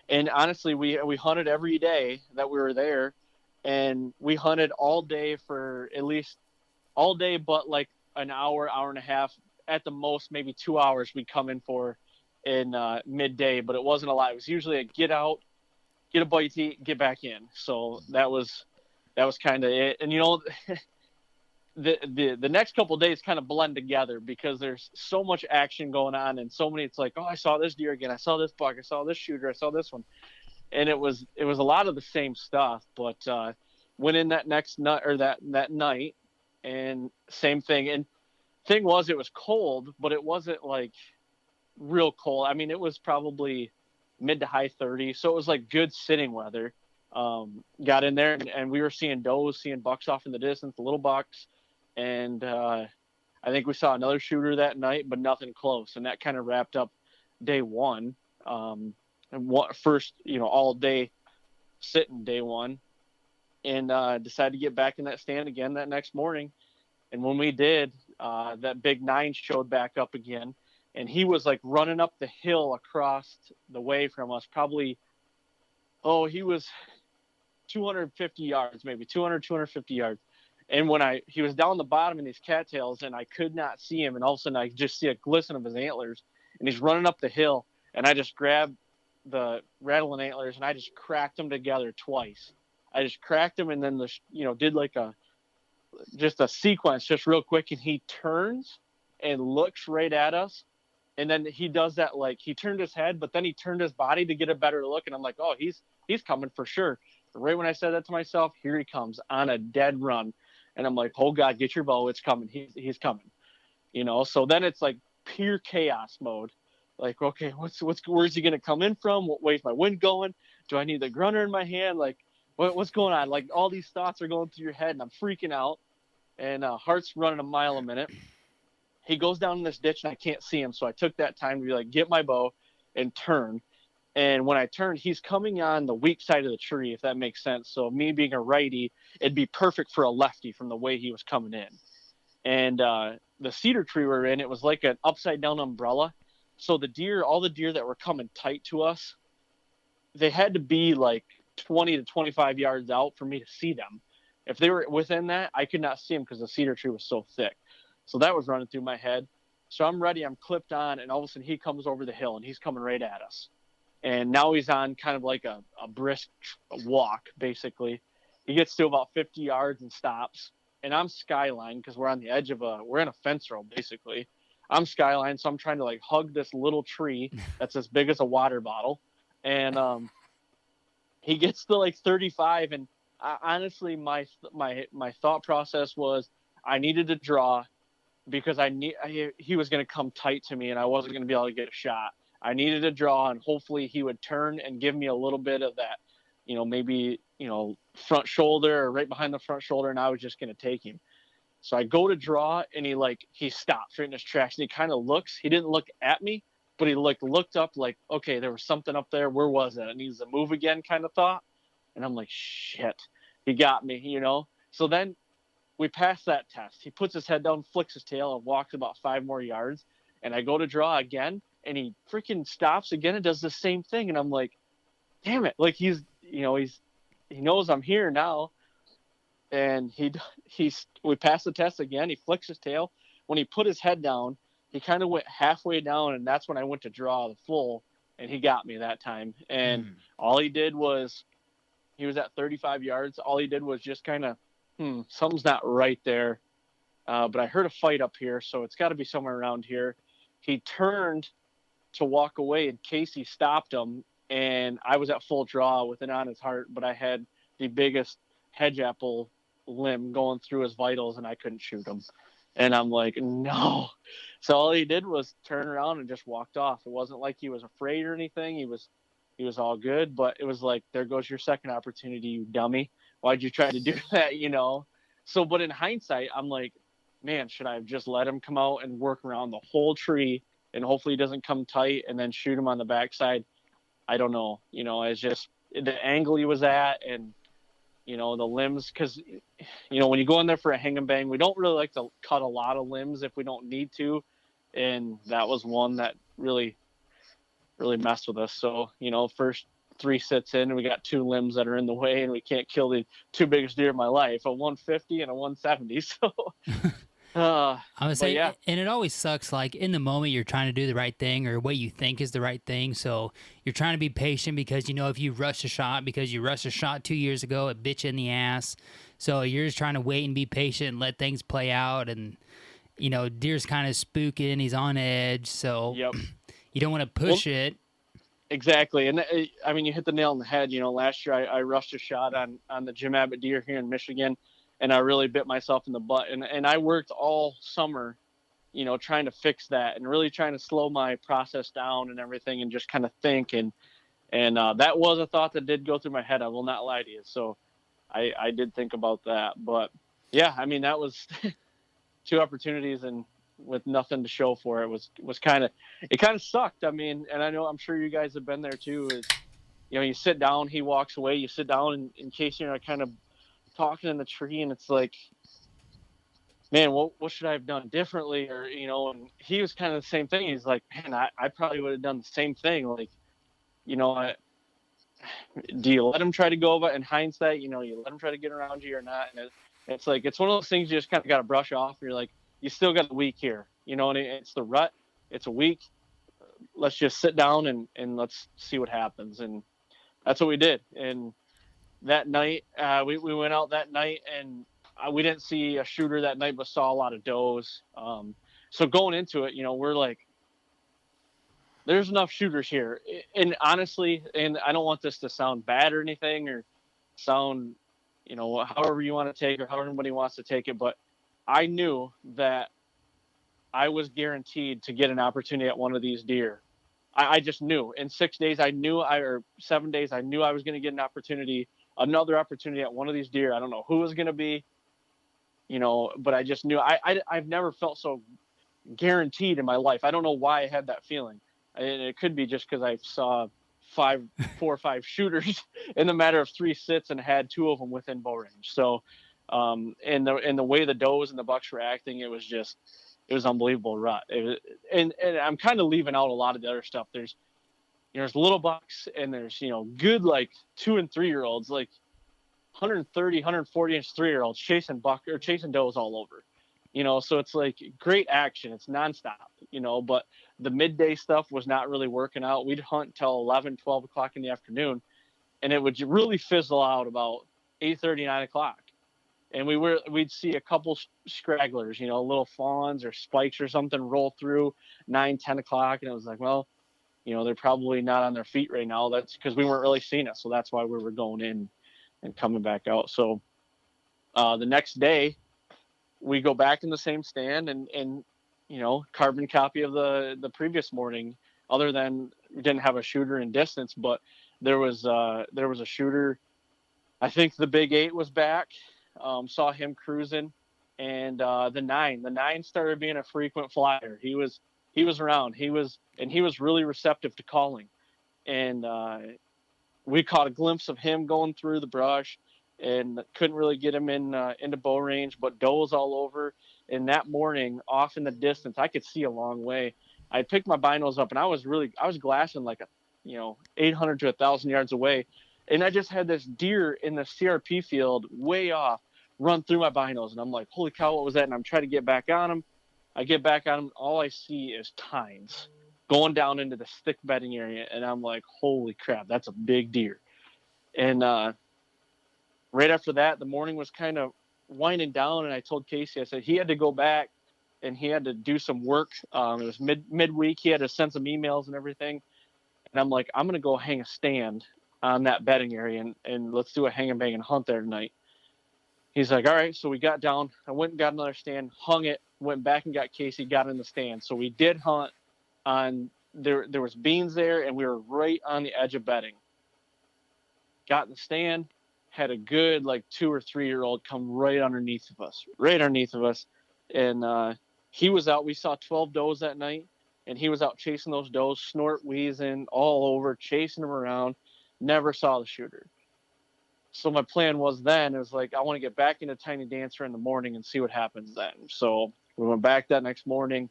[SPEAKER 7] And honestly, we hunted every day that we were there, and we hunted all day for at least all day, but like an hour and a half, at the most, maybe 2 hours we'd come in for in midday, but it wasn't a lot. It was usually a get out, get a bite to eat, get back in. So that was kind of it. And the next couple of days kind of blend together because there's so much action going on and so many. It's like, oh, I saw this deer again, I saw this buck, I saw this shooter, I saw this one, and it was a lot of the same stuff. But went in that next night or that night, and same thing. And thing was, it was cold, but it wasn't like real cold. I mean, it was probably mid to high 30s, so it was like good sitting weather. Got in there and we were seeing does, seeing bucks off in the distance, the little bucks, and I think we saw another shooter that night, but nothing close. And that kind of wrapped up day one. And first, all day sitting day one, and decided to get back in that stand again that next morning. And when we did, that big 9 showed back up again, and he was like running up the hill across the way from us, probably, he was 250 yards, maybe 250 yards. And when he was down the bottom in these cattails, and I could not see him, and all of a sudden I just see a glisten of his antlers, and he's running up the hill, and I just grabbed the rattling antlers and I just cracked them together twice. I just cracked them, and then did like just a sequence just real quick, and he turns and looks right at us. And then he does that, like he turned his head, but then he turned his body to get a better look. And I'm like, oh, he's coming for sure. But right when I said that to myself, here he comes on a dead run. And I'm like, oh God, get your bow. It's coming. He's coming, So then it's like pure chaos mode. Like, okay, where's he going to come in from? What way's my wind going? Do I need the grunter in my hand? Like, what's going on? Like, all these thoughts are going through your head, and I'm freaking out, and heart's running a mile a minute. He goes down in this ditch and I can't see him. So I took that time to be like, get my bow and turn. And when I turned, he's coming on the weak side of the tree, if that makes sense. So me being a righty, it'd be perfect for a lefty from the way he was coming in. And the cedar tree we're in, it was like an upside down umbrella. So all the deer that were coming tight to us, they had to be like 20 to 25 yards out for me to see them. If they were within that, I could not see them because the cedar tree was so thick. So that was running through my head. So I'm ready, I'm clipped on, and all of a sudden he comes over the hill, and he's coming right at us. And now he's on kind of like a brisk walk, basically. He gets to about 50 yards and stops. And I'm skyline because we're on the edge of we're in a fence row, basically. I'm skyline, so I'm trying to like hug this little tree that's as big as a water bottle. And he gets to like 35. And honestly, my thought process was I needed to draw because he was going to come tight to me and I wasn't going to be able to get a shot. I needed to draw, and hopefully he would turn and give me a little bit of that, maybe, front shoulder or right behind the front shoulder, and I was just going to take him. So I go to draw, and he stops right in his tracks, and he kind of looks. He didn't look at me, but he looked up like, okay, there was something up there. Where was it? It needs to move again kind of thought. And I'm like, shit, he got me, So then we pass that test. He puts his head down, flicks his tail, and walks about 5 more yards. And I go to draw again, and he freaking stops again and does the same thing. And I'm like, damn it. Like he knows I'm here now. And we passed the test again. He flicks his tail. When he put his head down, he kind of went halfway down. And that's when I went to draw the full, and he got me that time. And all he did was, he was at 35 yards. All he did was just kind of, something's not right there. But I heard a fight up here, so it's got to be somewhere around here. He turned to walk away, and Casey stopped him, and I was at full draw with it on his heart, but I had the biggest hedge apple limb going through his vitals, and I couldn't shoot him. And I'm like, no. So all he did was turn around and just walked off. It wasn't like he was afraid or anything. He was all good, but it was like, there goes your second opportunity, you dummy. Why'd you try to do that, So, but in hindsight, I'm like, man, should I have just let him come out and work around the whole tree and hopefully he doesn't come tight and then shoot him on the backside? I don't know. It's just the angle he was at and, the limbs. Because, when you go in there for a hang and bang, we don't really like to cut a lot of limbs if we don't need to. And that was one that really, really messed with us. So, first 3 sits in, and we got 2 limbs that are in the way, and we can't kill the 2 biggest deer of my life, a 150 and a 170. So
[SPEAKER 5] I would say,
[SPEAKER 7] yeah.
[SPEAKER 5] And it always sucks, like in the moment you're trying to do the right thing or what you think is the right thing. So you're trying to be patient because, if you rush a shot, because you rushed a shot 2 years ago, it bit you in the ass. So you're just trying to wait and be patient and let things play out. And, deer's kind of spooking. He's on edge. So
[SPEAKER 7] Yep.
[SPEAKER 5] You don't want to push it.
[SPEAKER 7] Exactly. And you hit the nail on the head. Last year I rushed a shot on the Jim Abbott deer here in Michigan, and I really bit myself in the butt. And I worked all summer, trying to fix that and really trying to slow my process down and everything and just kind of think. And that was a thought that did go through my head. I will not lie to you. So I did think about that. But yeah, that was 2 opportunities and with nothing to show for it was kind of sucked. And I'm sure you guys have been there too, is, you sit down, he walks away, you sit down and in case you're kind of talking in the tree, and it's like, man, what should I have done differently? Or, and he was kind of the same thing. He's like, man, I probably would have done the same thing. Like, do you let him try to go over in hindsight? You let him try to get around you or not? And it's like, it's one of those things you just kind of got to brush off. You're like, you still got a week here, and it's the rut. It's a week. Let's just sit down and let's see what happens. And that's what we did. And that night, we went out that night, and we didn't see a shooter that night, but saw a lot of does. So going into it, we're like, there's enough shooters here. And honestly, and I don't want this to sound bad or anything, or sound, however you want to take it or however anybody wants to take it, but I knew that I was guaranteed to get an opportunity at one of these deer. I just knew. In 6 days, or 7 days, I knew I was going to get another opportunity at one of these deer. I don't know who it was going to be, but I just knew. I've never felt so guaranteed in my life. I don't know why I had that feeling. And it could be just because I saw 4 or 5 shooters in the matter of 3 sits and had 2 of them within bow range. So, and the way the does and the bucks were acting, it was unbelievable rut. And I'm kind of leaving out a lot of the other stuff. There's little bucks and there's, good like 2 and 3 year olds, like 130, 140 inch 3-year-olds chasing does all over, so it's like great action. It's nonstop, but the midday stuff was not really working out. We'd hunt till 11, 12 o'clock in the afternoon, and it would really fizzle out about 8:30, 9 o'clock. And we'd see a couple scragglers, little fawns or spikes or something roll through 9, 10 o'clock. And it was like, well, they're probably not on their feet right now. That's because we weren't really seeing it. So that's why we were going in and coming back out. So the next day we go back in the same stand and carbon copy of the previous morning, other than we didn't have a shooter in distance, but there was a shooter. I think the big 8 was back. Saw him cruising, and the 9 started being a frequent flyer. He was around. He was really receptive to calling, and we caught a glimpse of him going through the brush, and couldn't really get him into bow range, but does all over. And that morning, off in the distance, I could see a long way. I picked my binos up, and I was glassing like 800 to 1,000 yards away. And I just had this deer in the CRP field way off run through my binos. And I'm like, holy cow, what was that? And I'm trying to get back on him. I get back on him. All I see is tines going down into the thick bedding area. And I'm like, holy crap, that's a big deer. And right after that, the morning was kind of winding down. And I told Casey, I said he had to go back and he had to do some work. It was midweek. He had to send some emails and everything. And I'm like, I'm going to go hang a stand on that bedding area and let's do a hang and bang and hunt there tonight. He's like, all right. So we got down. I went and got another stand, hung it, went back and got Casey, got in the stand. So we did hunt on there. There was beans there, and we were right on the edge of bedding. Got in the stand, had a good 2 or 3 year old come right underneath of us. And he was out. We saw 12 does that night, and he was out chasing those does, snort, wheezing all over, chasing them around. Never saw the shooter. So my plan was then, it was like, I want to get back into Tiny Dancer in the morning and see what happens then. So we went back that next morning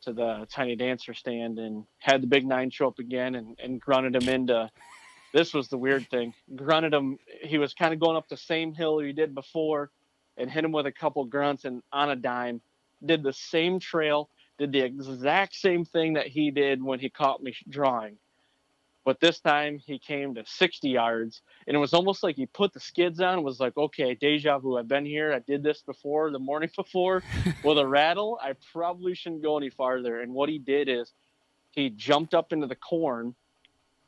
[SPEAKER 7] to the Tiny Dancer stand and had the big 9 show up again and grunted him into, this was the weird thing, grunted him. He was kind of going up the same hill he did before and hit him with a couple grunts, and on a dime, did the same trail, did the exact same thing that he did when he caught me drawing. But this time he came to 60 yards, and it was almost like he put the skids on and was like, okay, deja vu. I've been here. I did this before, the morning before with a rattle. I probably shouldn't go any farther. And what he did is he jumped up into the corn,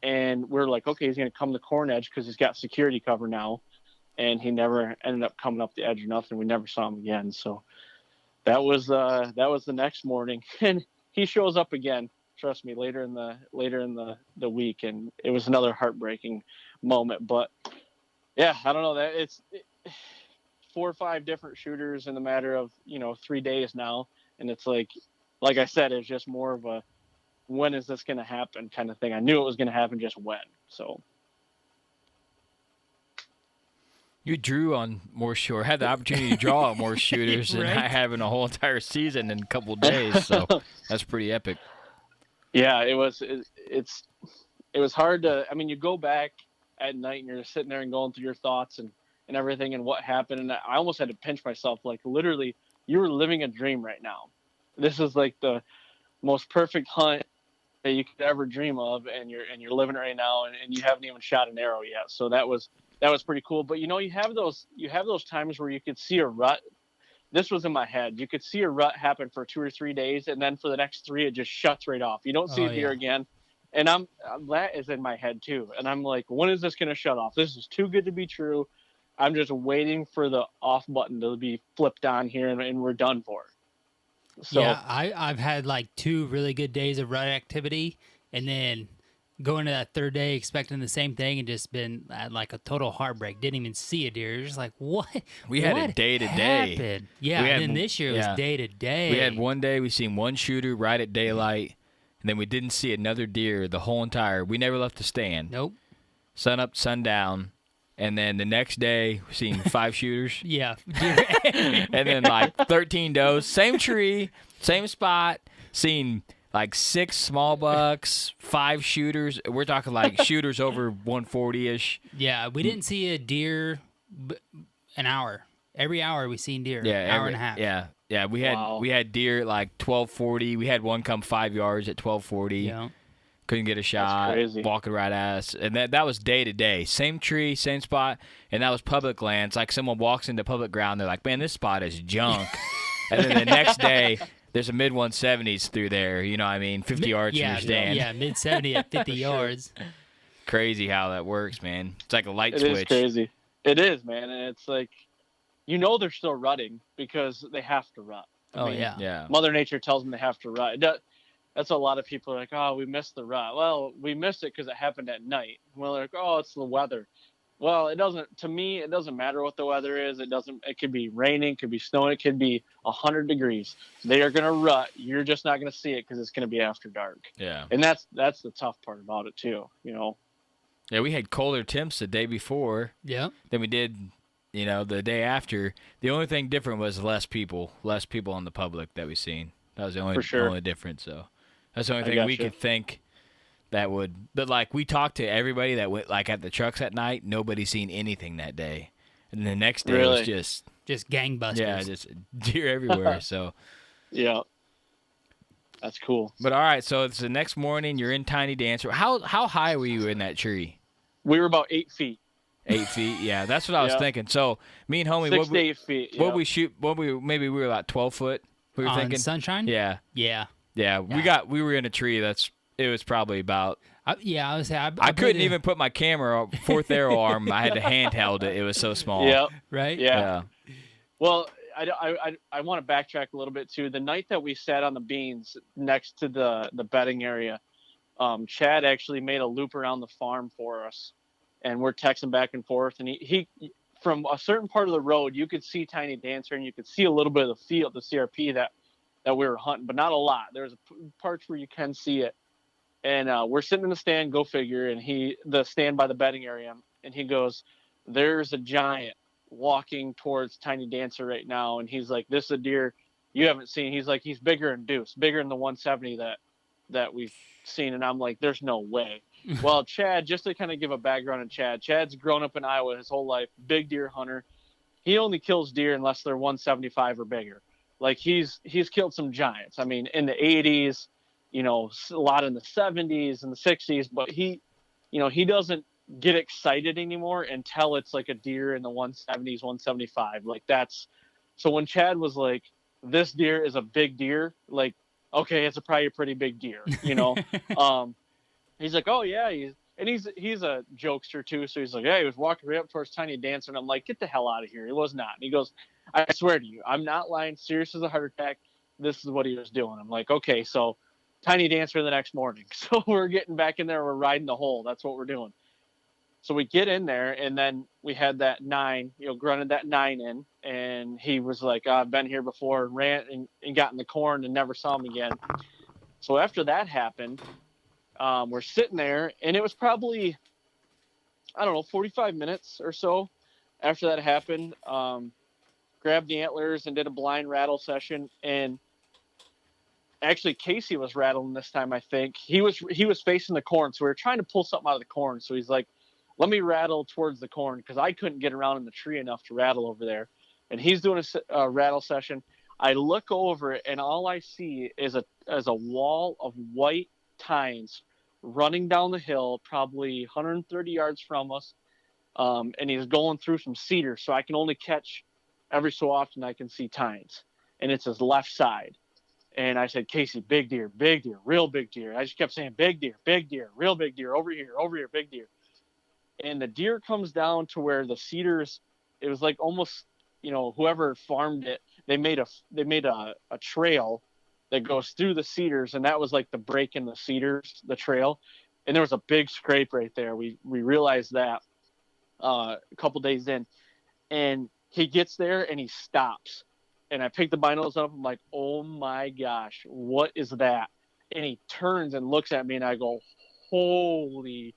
[SPEAKER 7] and we're like, okay, he's going to come to the corn edge because he's got security cover now. And he never ended up coming up the edge or nothing. We never saw him again. So that was the next morning, and he shows up again. Trust me, later in the week, and it was another heartbreaking moment. But yeah, I don't know, that it's 4 or 5 different shooters in the matter of 3 days now, and it's like I said, it's just more of a when is this going to happen kind of thing. I knew it was going to happen, just when. So
[SPEAKER 6] you drew on more shore, had the opportunity to draw on more shooters
[SPEAKER 5] Right?
[SPEAKER 6] than I have in a whole entire season in a couple of days. So that's pretty epic.
[SPEAKER 7] yeah, it was hard to, I mean, you go back at night and you're sitting there and going through your thoughts and everything and what happened. And I almost had to pinch myself, like literally you were living a dream right now. This is like the most perfect hunt that you could ever dream of. And you're living it right now, and you haven't even shot an arrow yet. So that was pretty cool. But you have those times where you could see a rut. This was in my head. You could see a rut happen for 2 or 3 days, and then for the next 3, it just shuts right off. You don't see a deer again. And that is in my head too. And I'm like, when is this going to shut off? This is too good to be true. I'm just waiting for the off button to be flipped on here, and we're done for. So,
[SPEAKER 5] yeah, I've had 2 really good days of rut activity, and then going to that 3rd day expecting the same thing and just been like a total heartbreak. Didn't even see a deer. You're just like, what?
[SPEAKER 6] We had it day to day.
[SPEAKER 5] Happened? Yeah, and then this year it was day to day.
[SPEAKER 6] We had one day we seen one shooter right at daylight, and then we didn't see another deer the whole entire. We never left the stand.
[SPEAKER 5] Nope.
[SPEAKER 6] Sun up, sun down, and then the next day we seen 5 shooters.
[SPEAKER 5] Yeah.
[SPEAKER 6] And then like 13 does, same tree, same spot, seen like 6 small bucks, 5 shooters. We're talking like shooters over 140-ish.
[SPEAKER 5] Yeah, we didn't see a deer an hour. Every hour we seen deer.
[SPEAKER 6] Yeah,
[SPEAKER 5] hour and a half.
[SPEAKER 6] Yeah. We had deer at like 1240. We had one come 5 yards at 1240.
[SPEAKER 5] Yeah.
[SPEAKER 6] Couldn't get a shot.
[SPEAKER 7] crazy.
[SPEAKER 6] Walking right at us, and that was day to day. Same tree, same spot, and that was public land. It's like someone walks into public ground. They're like, "Man, this spot is junk." And then the next day, there's a mid 170s through there. You know what I mean? 50 yards from your stand.
[SPEAKER 5] Yeah, mid 70 at 50 yards.
[SPEAKER 6] Crazy how that works, man. It's like a light
[SPEAKER 7] It
[SPEAKER 6] switch.
[SPEAKER 7] is crazy. It is, man, and it's like, they're still rutting because they have to rut. I mean,
[SPEAKER 6] Yeah.
[SPEAKER 7] Mother Nature tells them they have to rut. That's a lot of people are like, oh, we missed the rut. Well, we missed it because it happened at night. Well, they're like, oh, it's the weather. Well, it doesn't. To me, it doesn't matter what the weather is. It doesn't. It could be raining, could be snowing, it could be 100 degrees. They are gonna rut. You're just not gonna see it because it's gonna be after dark.
[SPEAKER 6] Yeah.
[SPEAKER 7] And that's the tough part about it too.
[SPEAKER 6] Yeah, we had colder temps the day before
[SPEAKER 5] Yeah.
[SPEAKER 6] than we did, the day after. The only thing different was less people on the public that we seen. That was the only,
[SPEAKER 7] For sure.
[SPEAKER 6] only difference. So that's the only
[SPEAKER 7] I
[SPEAKER 6] thing we
[SPEAKER 7] gotcha.
[SPEAKER 6] could think that would. But like we talked to everybody that went like at the trucks at night. Nobody seen anything that day, and the next day was
[SPEAKER 7] Really?
[SPEAKER 6] just
[SPEAKER 5] gangbusters.
[SPEAKER 6] just deer everywhere. So.
[SPEAKER 7] Yeah. That's cool.
[SPEAKER 6] But all right, so it's the next morning. You're in Tiny Dancer. How high were you in that tree?
[SPEAKER 7] We were about 8 feet.
[SPEAKER 6] 8 feet. Yeah, that's what I was
[SPEAKER 7] Yeah.
[SPEAKER 6] thinking. So me and homie,
[SPEAKER 7] 6 to 8 feet.
[SPEAKER 6] what
[SPEAKER 7] yeah.
[SPEAKER 6] we shoot? Maybe we were about 12 foot. We were
[SPEAKER 5] On
[SPEAKER 6] thinking.
[SPEAKER 5] Sunshine?
[SPEAKER 6] Yeah.
[SPEAKER 5] Yeah.
[SPEAKER 6] Yeah, we were in a tree it was probably about.
[SPEAKER 5] I would say
[SPEAKER 6] I couldn't even put my camera fourth arrow arm. I had to handheld it. It was so small.
[SPEAKER 7] Yeah.
[SPEAKER 5] right.
[SPEAKER 7] Yeah. Well, I want to backtrack a little bit too. The night that we sat on the beans next to the bedding area, Chad actually made a loop around the farm for us, and we're texting back and forth. And he from a certain part of the road, you could see Tiny Dancer, and you could see a little bit of the field, the CRP that we were hunting, but not a lot. There's parts where you can see it. And we're sitting in the stand, go figure, and the stand by the bedding area, and he goes, "There's a giant walking towards Tiny Dancer right now," and he's like, "This is a deer you haven't seen." He's like, "He's bigger than Deuce, bigger than the 170 that we've seen," and I'm like, "There's no way." Well, Chad, just to kind of give a background on Chad's grown up in Iowa his whole life, big deer hunter. He only kills deer unless they're 175 or bigger. Like he's killed some giants. I mean, in the 80s, a lot in the 70s and the 60s, but he doesn't get excited anymore until it's like a deer in the 170s, 175. Like so when Chad was like, "This deer is a big deer," like, okay, it's probably a pretty big deer, He's like, "Oh yeah," he's a jokester too, so he's like, "Yeah, he was walking right up towards Tiny Dancer," and I'm like, "Get the hell out of here!" He was not. And he goes, "I swear to you, I'm not lying. Serious as a heart attack. This is what he was doing." I'm like, "Okay," so Tiny Dancer the next morning. So we're getting back in there. We're riding the hole. That's what we're doing. So we get in there, and then we had that 9, grunted that 9 in, and he was like, "I've been here before," and ran and got in the corn and never saw him again. So after that happened, we're sitting there, and it was probably, 45 minutes or so after that happened. Grabbed the antlers and did a blind rattle session, and actually Casey was rattling this time. I think he was facing the corn, so we were trying to pull something out of the corn. So he's like, "Let me rattle towards the corn," because I couldn't get around in the tree enough to rattle over there. And he's doing a rattle session. I look over it, and all I see is a wall of white tines running down the hill, probably 130 yards from us. And he's going through some cedar, so I can only catch every so often. I can see tines, and it's his left side. And I said, "Casey, big deer, real big deer." I just kept saying, big deer, real big deer, over here, big deer. And the deer comes down to where the cedars, it was like almost, whoever farmed it, they made a trail that goes through the cedars, and that was like the break in the cedars, the trail. And there was a big scrape right there. We realized that a couple days in, and he gets there and he stops. And I picked the binos up. I'm like, "Oh my gosh, what is that?" and he turns and looks at me, and I go, holy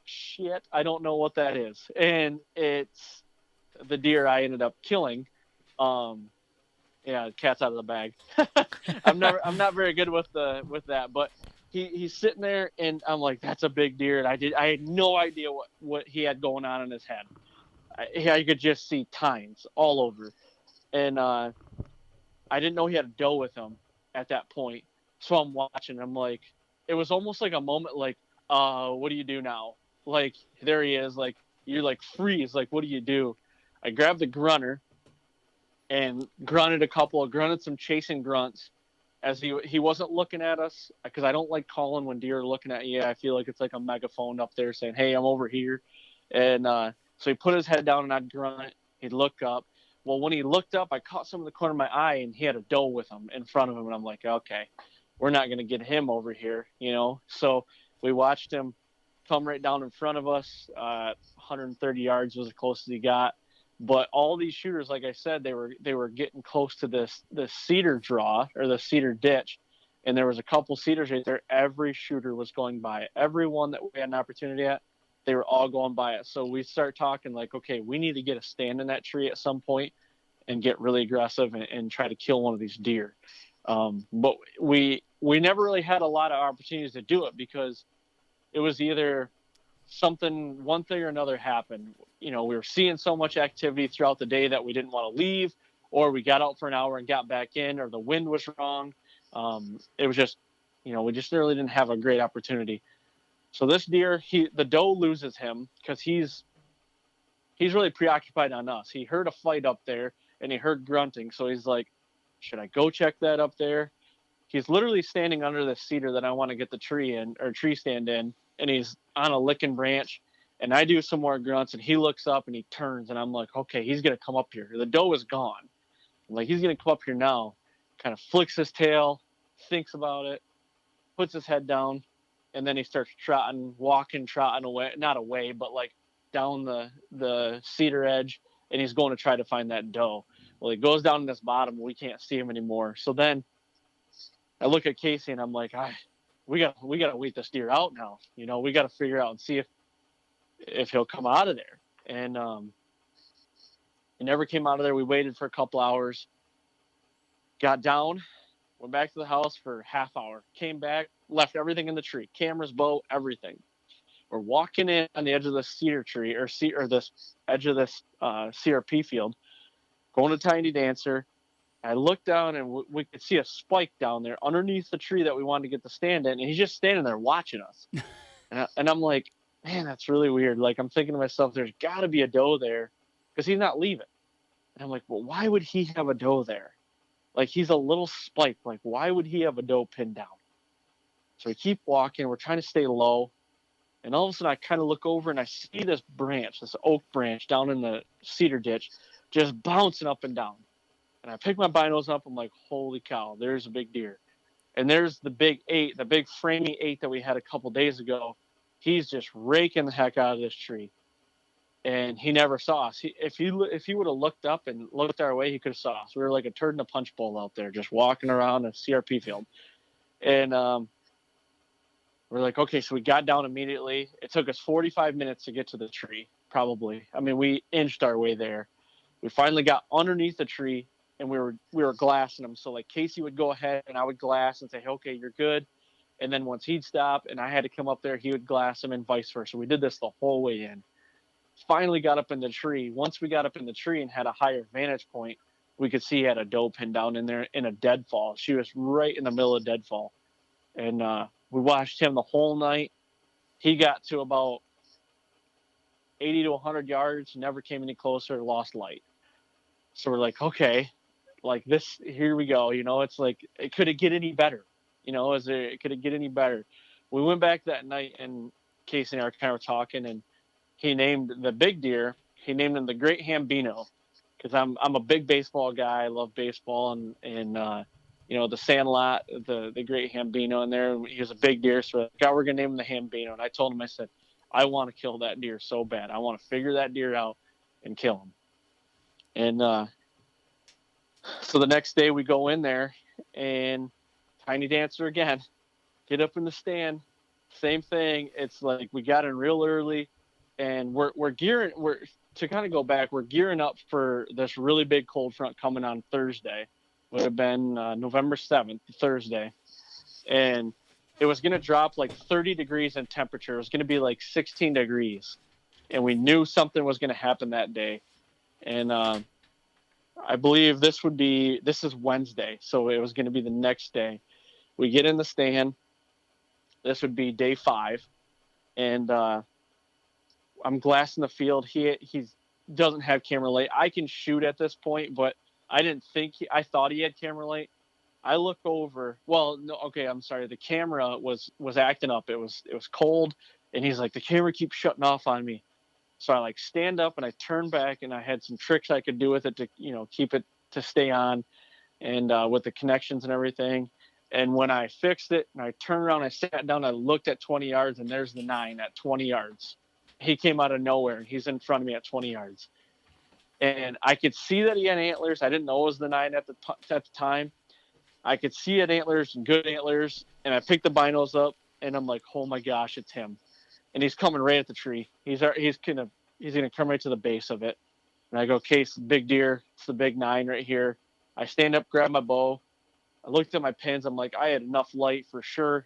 [SPEAKER 7] shit, I don't know what that is. And it's the deer I ended up killing. Yeah, cat's out of the bag. I'm not very good with that, but he's sitting there, and I'm like, that's a big deer, and I had no idea what he had going on in his head. I could just see tines all over, and I didn't know he had a doe with him at that point. So I'm watching. I'm like, it was almost like a moment, like, what do you do now? Like, there he is. Like, you're like freeze. Like, what do you do? I grabbed the grunter and grunted some chasing grunts as he wasn't looking at us, because I don't like calling when deer are looking at you. I feel like it's like a megaphone up there saying, hey, I'm over here. And so he put his head down, and I'd grunt. He'd look up. Well, when he looked up, I caught some of the corner of my eye, and he had a doe with him in front of him. And I'm like, okay, we're not going to get him over here, you know? So we watched him come right down in front of us. 130 yards was the closest he got. But all these shooters, like I said, they were getting close to this cedar draw, or the cedar ditch. And there was a couple cedars right there. Every shooter was going by it. Everyone that we had an opportunity at, they were all going by it. So we start talking like, okay, we need to get a stand in that tree at some point and get really aggressive and try to kill one of these deer. But we never really had a lot of opportunities to do it, because it was either one thing or another happened. You know, we were seeing so much activity throughout the day that we didn't want to leave, or we got out for an hour and got back in, or the wind was wrong. It was just, you know, we just really didn't have a great opportunity. So this deer, the doe loses him because he's really preoccupied on us. He heard a fight up there, and he heard grunting. So he's like, should I go check that up there? He's literally standing under the cedar that I want to get the tree stand in. And he's on a licking branch, and I do some more grunts, and he looks up and he turns, and I'm like, okay, he's going to come up here. The doe is gone. I'm like, he's going to come up here now. Kind of flicks his tail, thinks about it, puts his head down, and then he starts trotting away, not away, but like down the cedar edge, and he's going to try to find that doe. Well, he goes down in this bottom, and we can't see him anymore. So then I look at Casey, and I'm like, we got to wait this deer out now. You know, we got to figure out and see if he'll come out of there. And he never came out of there. We waited for a couple hours, got down, went back to the house for a half hour, came back, left everything in the tree, cameras, bow, everything. We're walking in on the edge of the cedar tree or this edge of this CRP field, going to Tiny Dancer. I looked down, and we could see a spike down there underneath the tree that we wanted to get the stand in, and he's just standing there watching us. and I'm like, man, that's really weird. Like, I'm thinking to myself, there's got to be a doe there, because he's not leaving. And I'm like, well, why would he have a doe there? Like, he's a little spike. Like, why would he have a doe pinned down? So we keep walking. We're trying to stay low. And all of a sudden, I kind of look over, and I see this oak branch down in the cedar ditch, just bouncing up and down. And I pick my binos up. I'm like, holy cow, there's a big deer. And there's the big framing 8 that we had a couple days ago. He's just raking the heck out of this tree. And he never saw us. If he would have looked up and looked our way, he could have saw us. We were like a turd in a punch bowl out there, just walking around a CRP field. And we're like, okay, so we got down immediately. It took us 45 minutes to get to the tree, probably. I mean, we inched our way there. We finally got underneath the tree, and we were glassing him. So like Casey would go ahead, and I would glass and say, hey, okay, you're good. And then once he'd stop and I had to come up there, he would glass him, and vice versa. We did this the whole way in. Finally got up in the tree. Once we got up in the tree and had a higher vantage point, we could see he had a doe pinned down in there in a deadfall. She was right in the middle of deadfall. And we watched him the whole night. He got to about 80 to 100 yards, never came any closer, lost light. So we're like, okay, like this, here we go. You know, it's like, could it get any better? You know, could it get any better? We went back that night, and Casey and I kind of were talking, and he named the big deer, he named him the Great Hambino, because I'm a big baseball guy. I love baseball, and you know, the Sandlot, the Great Hambino in there. He was a big deer, so we're going to name him the Hambino. And I told him, I said, I want to kill that deer so bad. I want to figure that deer out and kill him. And so the next day we go in there, and Tiny Dancer again. Get up in the stand. Same thing. It's like we got in real early, and we're gearing. We're to kind of go back. We're gearing up for this really big cold front coming on Thursday. Would have been November 7th, Thursday, and it was going to drop like 30 degrees in temperature. It was going to be like 16 degrees, and we knew something was going to happen that day. And I believe this is Wednesday, so it was going to be the next day. We get in the stand. This would be day 5, and I'm glassing the field. He doesn't have camera light. I can shoot at this point, but I thought he had camera light. I look over. Well, no, okay, I'm sorry. The camera was acting up. It was cold, and he's like, the camera keeps shutting off on me. So I like stand up and I turn back, and I had some tricks I could do with it to keep it to stay on, and with the connections and everything. And when I fixed it and I turned around, I sat down, I looked at 20 yards, and there's the 9 at 20 yards. He came out of nowhere, and he's in front of me at 20 yards. And I could see that he had antlers. I didn't know it was the 9 at the time. I could see it antlers and good antlers. And I picked the binos up, and I'm like, oh my gosh, it's him. And he's coming right at the tree. He's gonna come right to the base of it. And I go, Case, big deer. It's the big 9 right here. I stand up, grab my bow. I looked at my pins. I'm like, I had enough light for sure.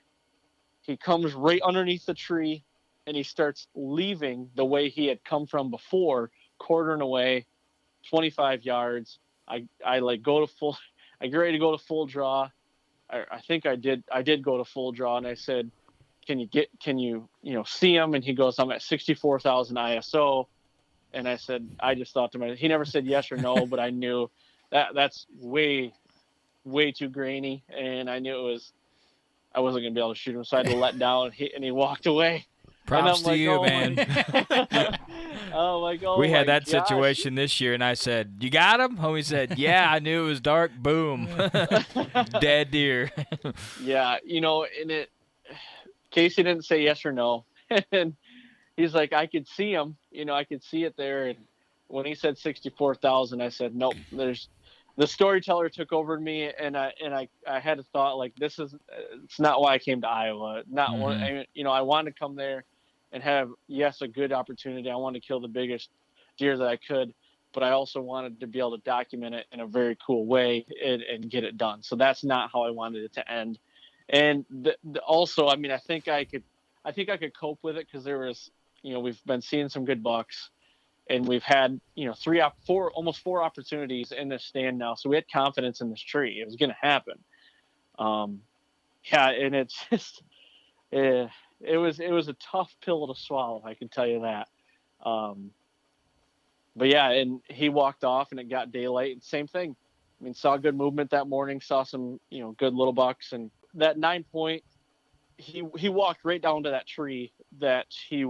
[SPEAKER 7] He comes right underneath the tree, and he starts leaving the way he had come from before, quartering away, 25 yards. I like go to full. I get ready to go to full draw. I think I did go to full draw, and I said, can you see him? And he goes, I'm at 64,000 ISO. And I said, I just thought to myself, he never said yes or no, but I knew that's way too grainy, and I knew I wasn't gonna be able to shoot him, so I had to let down, and he walked away.
[SPEAKER 6] Props to
[SPEAKER 7] like,
[SPEAKER 6] you,
[SPEAKER 7] oh
[SPEAKER 6] man.
[SPEAKER 7] Oh my god!
[SPEAKER 6] We had that situation this year, and I said, "You got him?" Homie said, "Yeah, I knew it was dark." Boom, dead deer.
[SPEAKER 7] Yeah, and Casey didn't say yes or no, and he's like, "I could see him. I could see it there." And when he said 64,000, I said, "Nope." The storyteller took over me, and I had a thought like, it's not why I came to Iowa. Not one, I wanted to come there and have a good opportunity. I wanted to kill the biggest deer that I could, but I also wanted to be able to document it in a very cool way and get it done. So that's not how I wanted it to end. And also, I mean, I think I could cope with it because there was, we've been seeing some good bucks. And we've had, almost 4 opportunities in this stand now. So we had confidence in this tree. It was going to happen. And it's just, it was a tough pill to swallow. I can tell you that. But yeah, and he walked off, and it got daylight. And same thing. I mean, saw good movement that morning, saw some, good little bucks. And that 9 point, he walked right down to that tree that we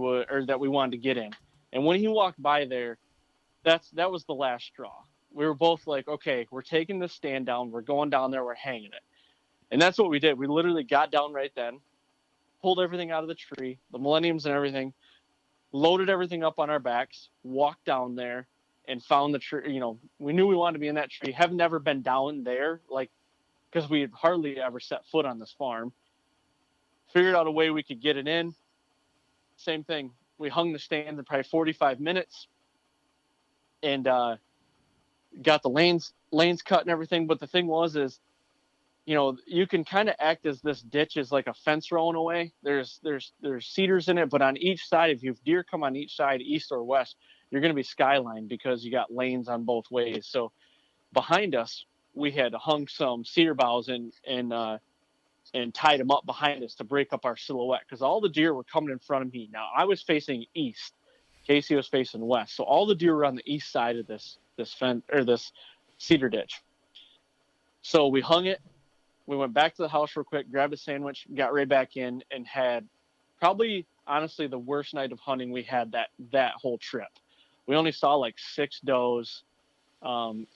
[SPEAKER 7] wanted to get in. And when he walked by there, that was the last straw. We were both like, okay, we're taking the stand down. We're going down there. We're hanging it. And that's what we did. We literally got down right then, pulled everything out of the tree, the millenniums and everything, loaded everything up on our backs, walked down there, and found the tree. We knew we wanted to be in that tree. Have never been down there, because we had hardly ever set foot on this farm. Figured out a way we could get it in. Same thing. We hung the stand in probably 45 minutes and got the lanes cut and everything. But the thing is, you can kind of act as this ditch is like a fence rolling away. There's cedars in it, but on each side, if you have deer come on each side, east or west, you're going to be skyline because you got lanes on both ways. So behind us, we had hung some cedar boughs and tied them up behind us to break up our silhouette because all the deer were coming in front of me. Now I was facing east, Casey was facing west, so all the deer were on the east side of this fence or this cedar ditch. So we hung it. We went back to the house real quick, grabbed a sandwich, got right back in, and had probably honestly the worst night of hunting we had that whole trip. We only saw like 6 does, and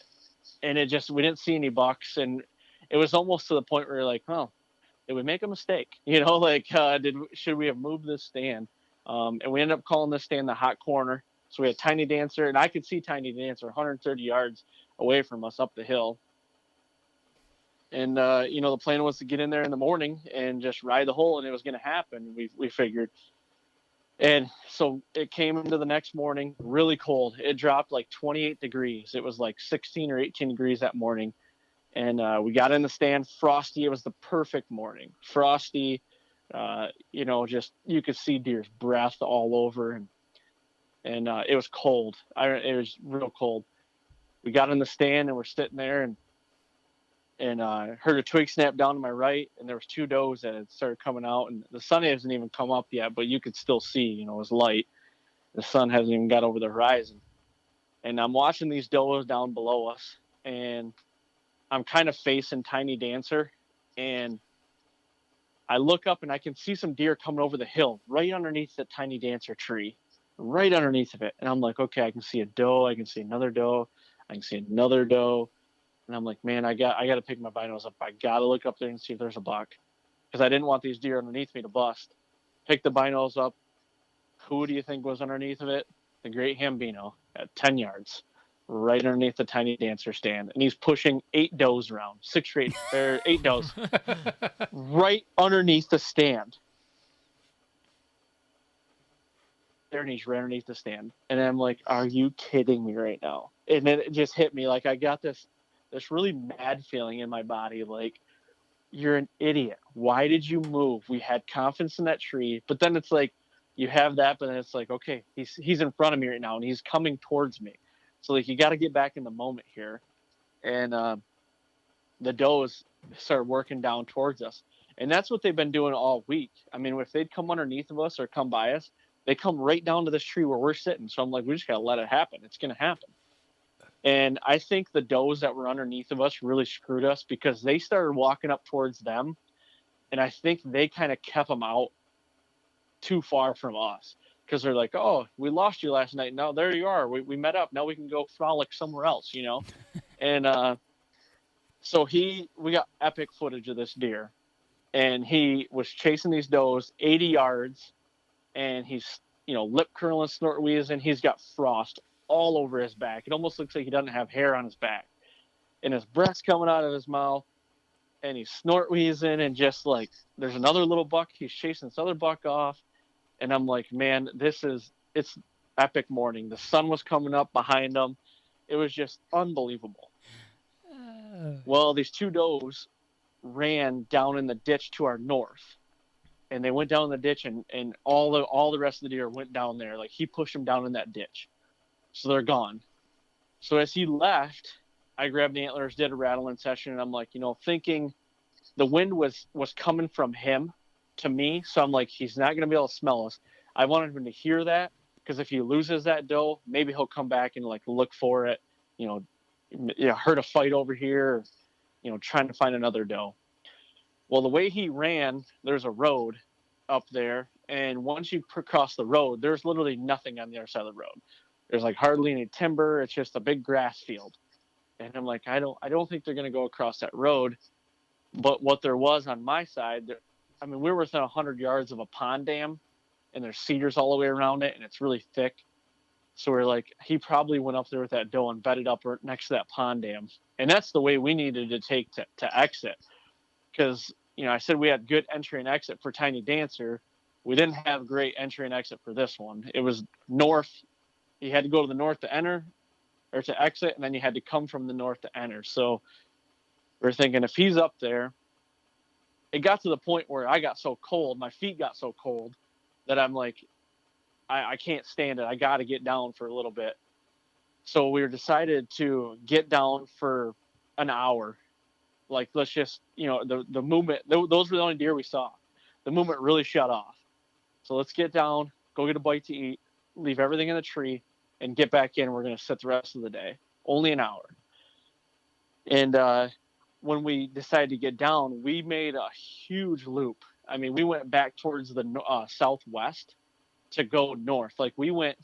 [SPEAKER 7] we didn't see any bucks, and it was almost to the point where you're like, oh, did we make a mistake? Should we have moved this stand? And we ended up calling this stand the hot corner. So we had Tiny Dancer, and I could see Tiny Dancer 130 yards away from us up the hill. And, the plan was to get in there in the morning and just ride the hole, and it was going to happen, we figured. And so it came into the next morning, really cold. It dropped like 28 degrees. It was like 16 or 18 degrees that morning. And we got in the stand, frosty. It was the perfect morning. Frosty, just you could see deer's breath all over. And it was cold. It was real cold. We got in the stand, and we're sitting there, and heard a twig snap down to my right, and there was 2 does that had started coming out, and the sun hasn't even come up yet, but you could still see, it was light. The sun hasn't even got over the horizon. And I'm watching these does down below us, and I'm kind of facing Tiny Dancer, and I look up and I can see some deer coming over the hill right underneath the Tiny Dancer tree, right underneath of it. And I'm like, okay, I can see a doe, I can see another doe, I can see another doe. And I'm like, man, I got to pick my binos up. I got to look up there and see if there's a buck, because I didn't want these deer underneath me to bust. Pick the binos up. Who do you think was underneath of it? The Great Hambino at 10 yards, right underneath the Tiny Dancer stand. And he's pushing 8 does around, 8 does, right underneath the stand. There, and he's right underneath the stand. And I'm like, are you kidding me right now? And then it just hit me. Like, I got this really mad feeling in my body, like, you're an idiot. Why did you move? We had confidence in that tree. But then it's like, you have that, but then it's like, okay, he's in front of me right now, and he's coming towards me. So, like, you got to get back in the moment here. And the does start working down towards us. And that's what they've been doing all week. I mean, if they'd come underneath of us or come by us, they come right down to this tree where we're sitting. So I'm like, we just got to let it happen. It's going to happen. And I think the does that were underneath of us really screwed us, because they started walking up towards them. And I think they kind of kept them out too far from us, because they're like, oh, we lost you last night. Now there you are. We met up. Now we can go frolic somewhere else, And so we got epic footage of this deer. And he was chasing these does 80 yards. And he's, lip curling, snort wheezing. He's got frost all over his back. It almost looks like he doesn't have hair on his back, and his breath's coming out of his mouth, and he's snort wheezing, and just like, there's another little buck. He's chasing this other buck off. And I'm like, man, it's epic morning. The sun was coming up behind him. It was just unbelievable. Well, these 2 does ran down in the ditch to our north. And they went down in the ditch, and all the rest of the deer went down there. Like, he pushed them down in that ditch. So they're gone. So as he left, I grabbed the antlers, did a rattling session, and I'm like, thinking the wind was coming from him to me. So I'm like, he's not going to be able to smell us. I wanted him to hear that, because if he loses that doe, maybe he'll come back and like look for it, heard a fight over here, trying to find another doe. Well, the way he ran, there's a road up there, and once you cross the road, there's literally nothing on the other side of the road. There's like hardly any timber. It's just a big grass field. And I'm like, I don't think they're going to go across that road. But what there was on my side, we were within 100 yards of a pond dam, and there's cedars all the way around it, and it's really thick. So we're like, he probably went up there with that doe and bedded up next to that pond dam. And that's the way we needed to take to exit. Because, I said we had good entry and exit for Tiny Dancer. We didn't have great entry and exit for this one. It was north. You had to go to the north to enter or to exit, and then you had to come from the north to enter. So we're thinking, if he's up there, it got to the point where I got so cold, my feet got so cold, that I'm like, I can't stand it. I got to get down for a little bit. So we decided to get down for an hour. Like, let's just, the movement, those were the only deer we saw. The movement really shut off. So let's get down, go get a bite to eat, leave everything in the tree, and get back in. We're going to sit the rest of the day. Only an hour. And when we decided to get down, we made a huge loop. We went back towards the southwest to go north. Like, we went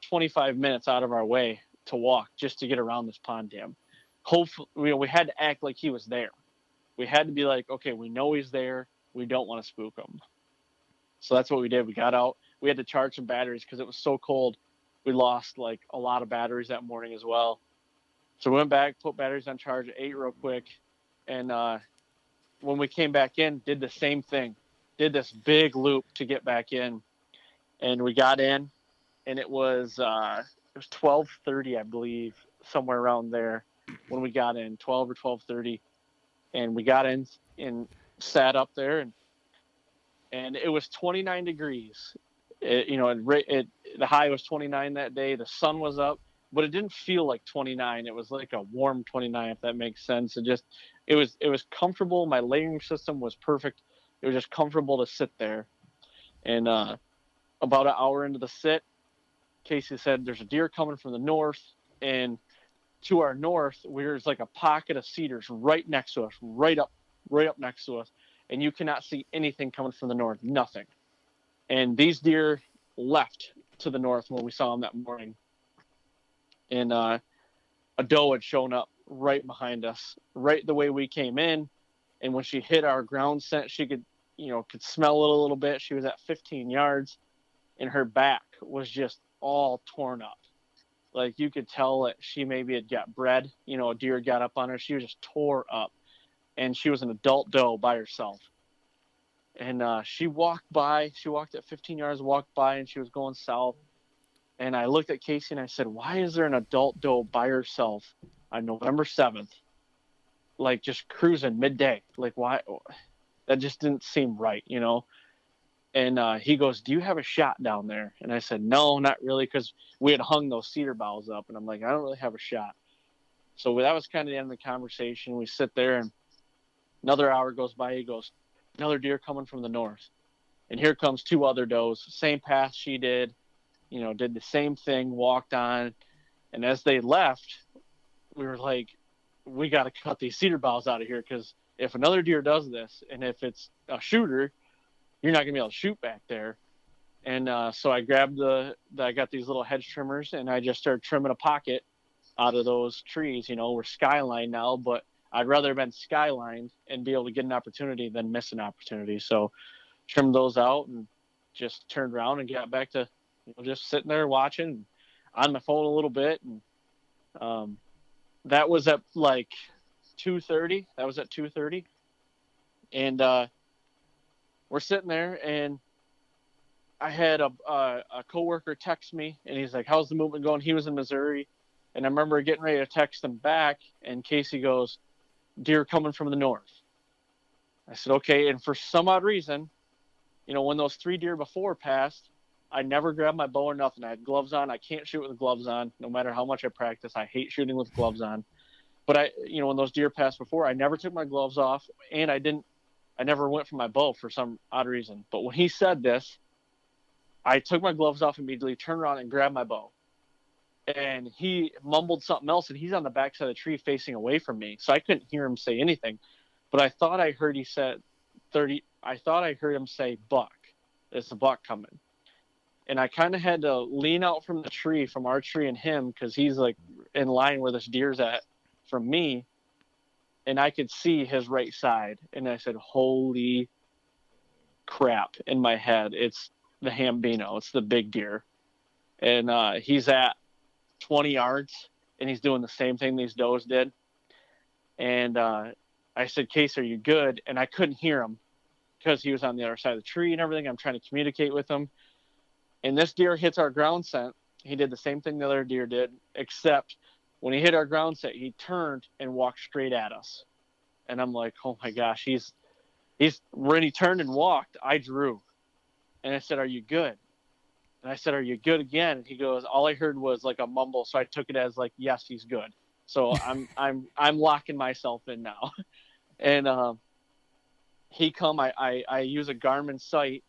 [SPEAKER 7] 25 minutes out of our way to walk just to get around this pond dam. Hopefully, we had to act like he was there. We had to be like, okay, we know he's there. We don't want to spook him. So that's what we did. We got out. We had to charge some batteries because it was so cold. We lost like a lot of batteries that morning as well. So we went back, put batteries on charge, ate real quick, And when we came back in, did the same thing, did this big loop to get back in, and we got in, and it was 12:30, I believe, somewhere around there when we got in, 12 or 12:30, and we got in and sat up there, and it was 29 degrees. The high was 29 that day. The sun was up, but it didn't feel like 29. It was like a warm 29, if that makes sense. It was comfortable. My layering system was perfect. It was just comfortable to sit there. And about an hour into the sit, Casey said, "There's a deer coming from the north," and to our north, there's like a pocket of cedars right next to us, right up next to us, and you cannot see anything coming from the north, nothing. And these deer left to the north when we saw them that morning. And a doe had shown up right behind us, right the way we came in. And when she hit our ground scent, she could smell it a little bit. She was at 15 yards, and her back was just all torn up. Like, you could tell that she maybe had got bred. A deer got up on her. She was just tore up. And she was an adult doe by herself. And she walked at 15 yards, walked by, and she was going south. And I looked at Casey and I said, "Why is there an adult doe by herself on November 7th, like just cruising midday? Like, why?" That just didn't seem right, And he goes, "Do you have a shot down there?" And I said, "No, not really," because we had hung those cedar boughs up. And I'm like, "I don't really have a shot." So that was kind of the end of the conversation. We sit there, and another hour goes by. He goes, "Another deer coming from the north." And here comes two other does, same path she did, did the same thing, walked on. And as they left, we were like, "We got to cut these cedar boughs out of here, because if another deer does this, and if it's a shooter, you're not going to be able to shoot back there." And so I grabbed I got these little hedge trimmers, and I just started trimming a pocket out of those trees. We're skyline now, but I'd rather have been skylined and be able to get an opportunity than miss an opportunity. So trimmed those out and just turned around and got back to just sitting there watching on my phone a little bit. And that was at like 2:30. That was at 2:30. And we're sitting there, and I had a coworker text me, and he's like, "How's the movement going?" He was in Missouri. And I remember getting ready to text him back, and Casey goes, "Deer coming from the north." I said, "Okay." And for some odd reason, when those 3 deer before passed, I never grabbed my bow or nothing. I had gloves on. I can't shoot with gloves on, no matter how much I practice. I hate shooting with gloves on. But when those deer passed before, I never took my gloves off, and I never went for my bow for some odd reason. But when he said this, I took my gloves off immediately, turned around, and grabbed my bow. And he mumbled something else, and he's on the backside of the tree facing away from me, so I couldn't hear him say anything. But I thought I heard he said 30. I thought I heard him say buck. It's a buck coming. And I kind of had to lean out from the tree, from our tree and him, because he's like in line where this deer's at from me. And I could see his right side. And I said, "Holy crap," in my head. It's the Hambino. It's the big deer. And he's at 20 yards, and he's doing the same thing these does did. And I said, "Case, are you good?" And I couldn't hear him because he was on the other side of the tree and everything. I'm trying to communicate with him. And this deer hits our ground scent. He did the same thing the other deer did, except when he hit our ground scent, he turned and walked straight at us. And I'm like, "Oh my gosh, when he turned and walked, I drew. And I said, "Are you good?" And I said, "Are you good?" again. And he goes, all I heard was like a mumble. So I took it as like, yes, he's good. So I'm locking myself in now. And I use a Garmin sight,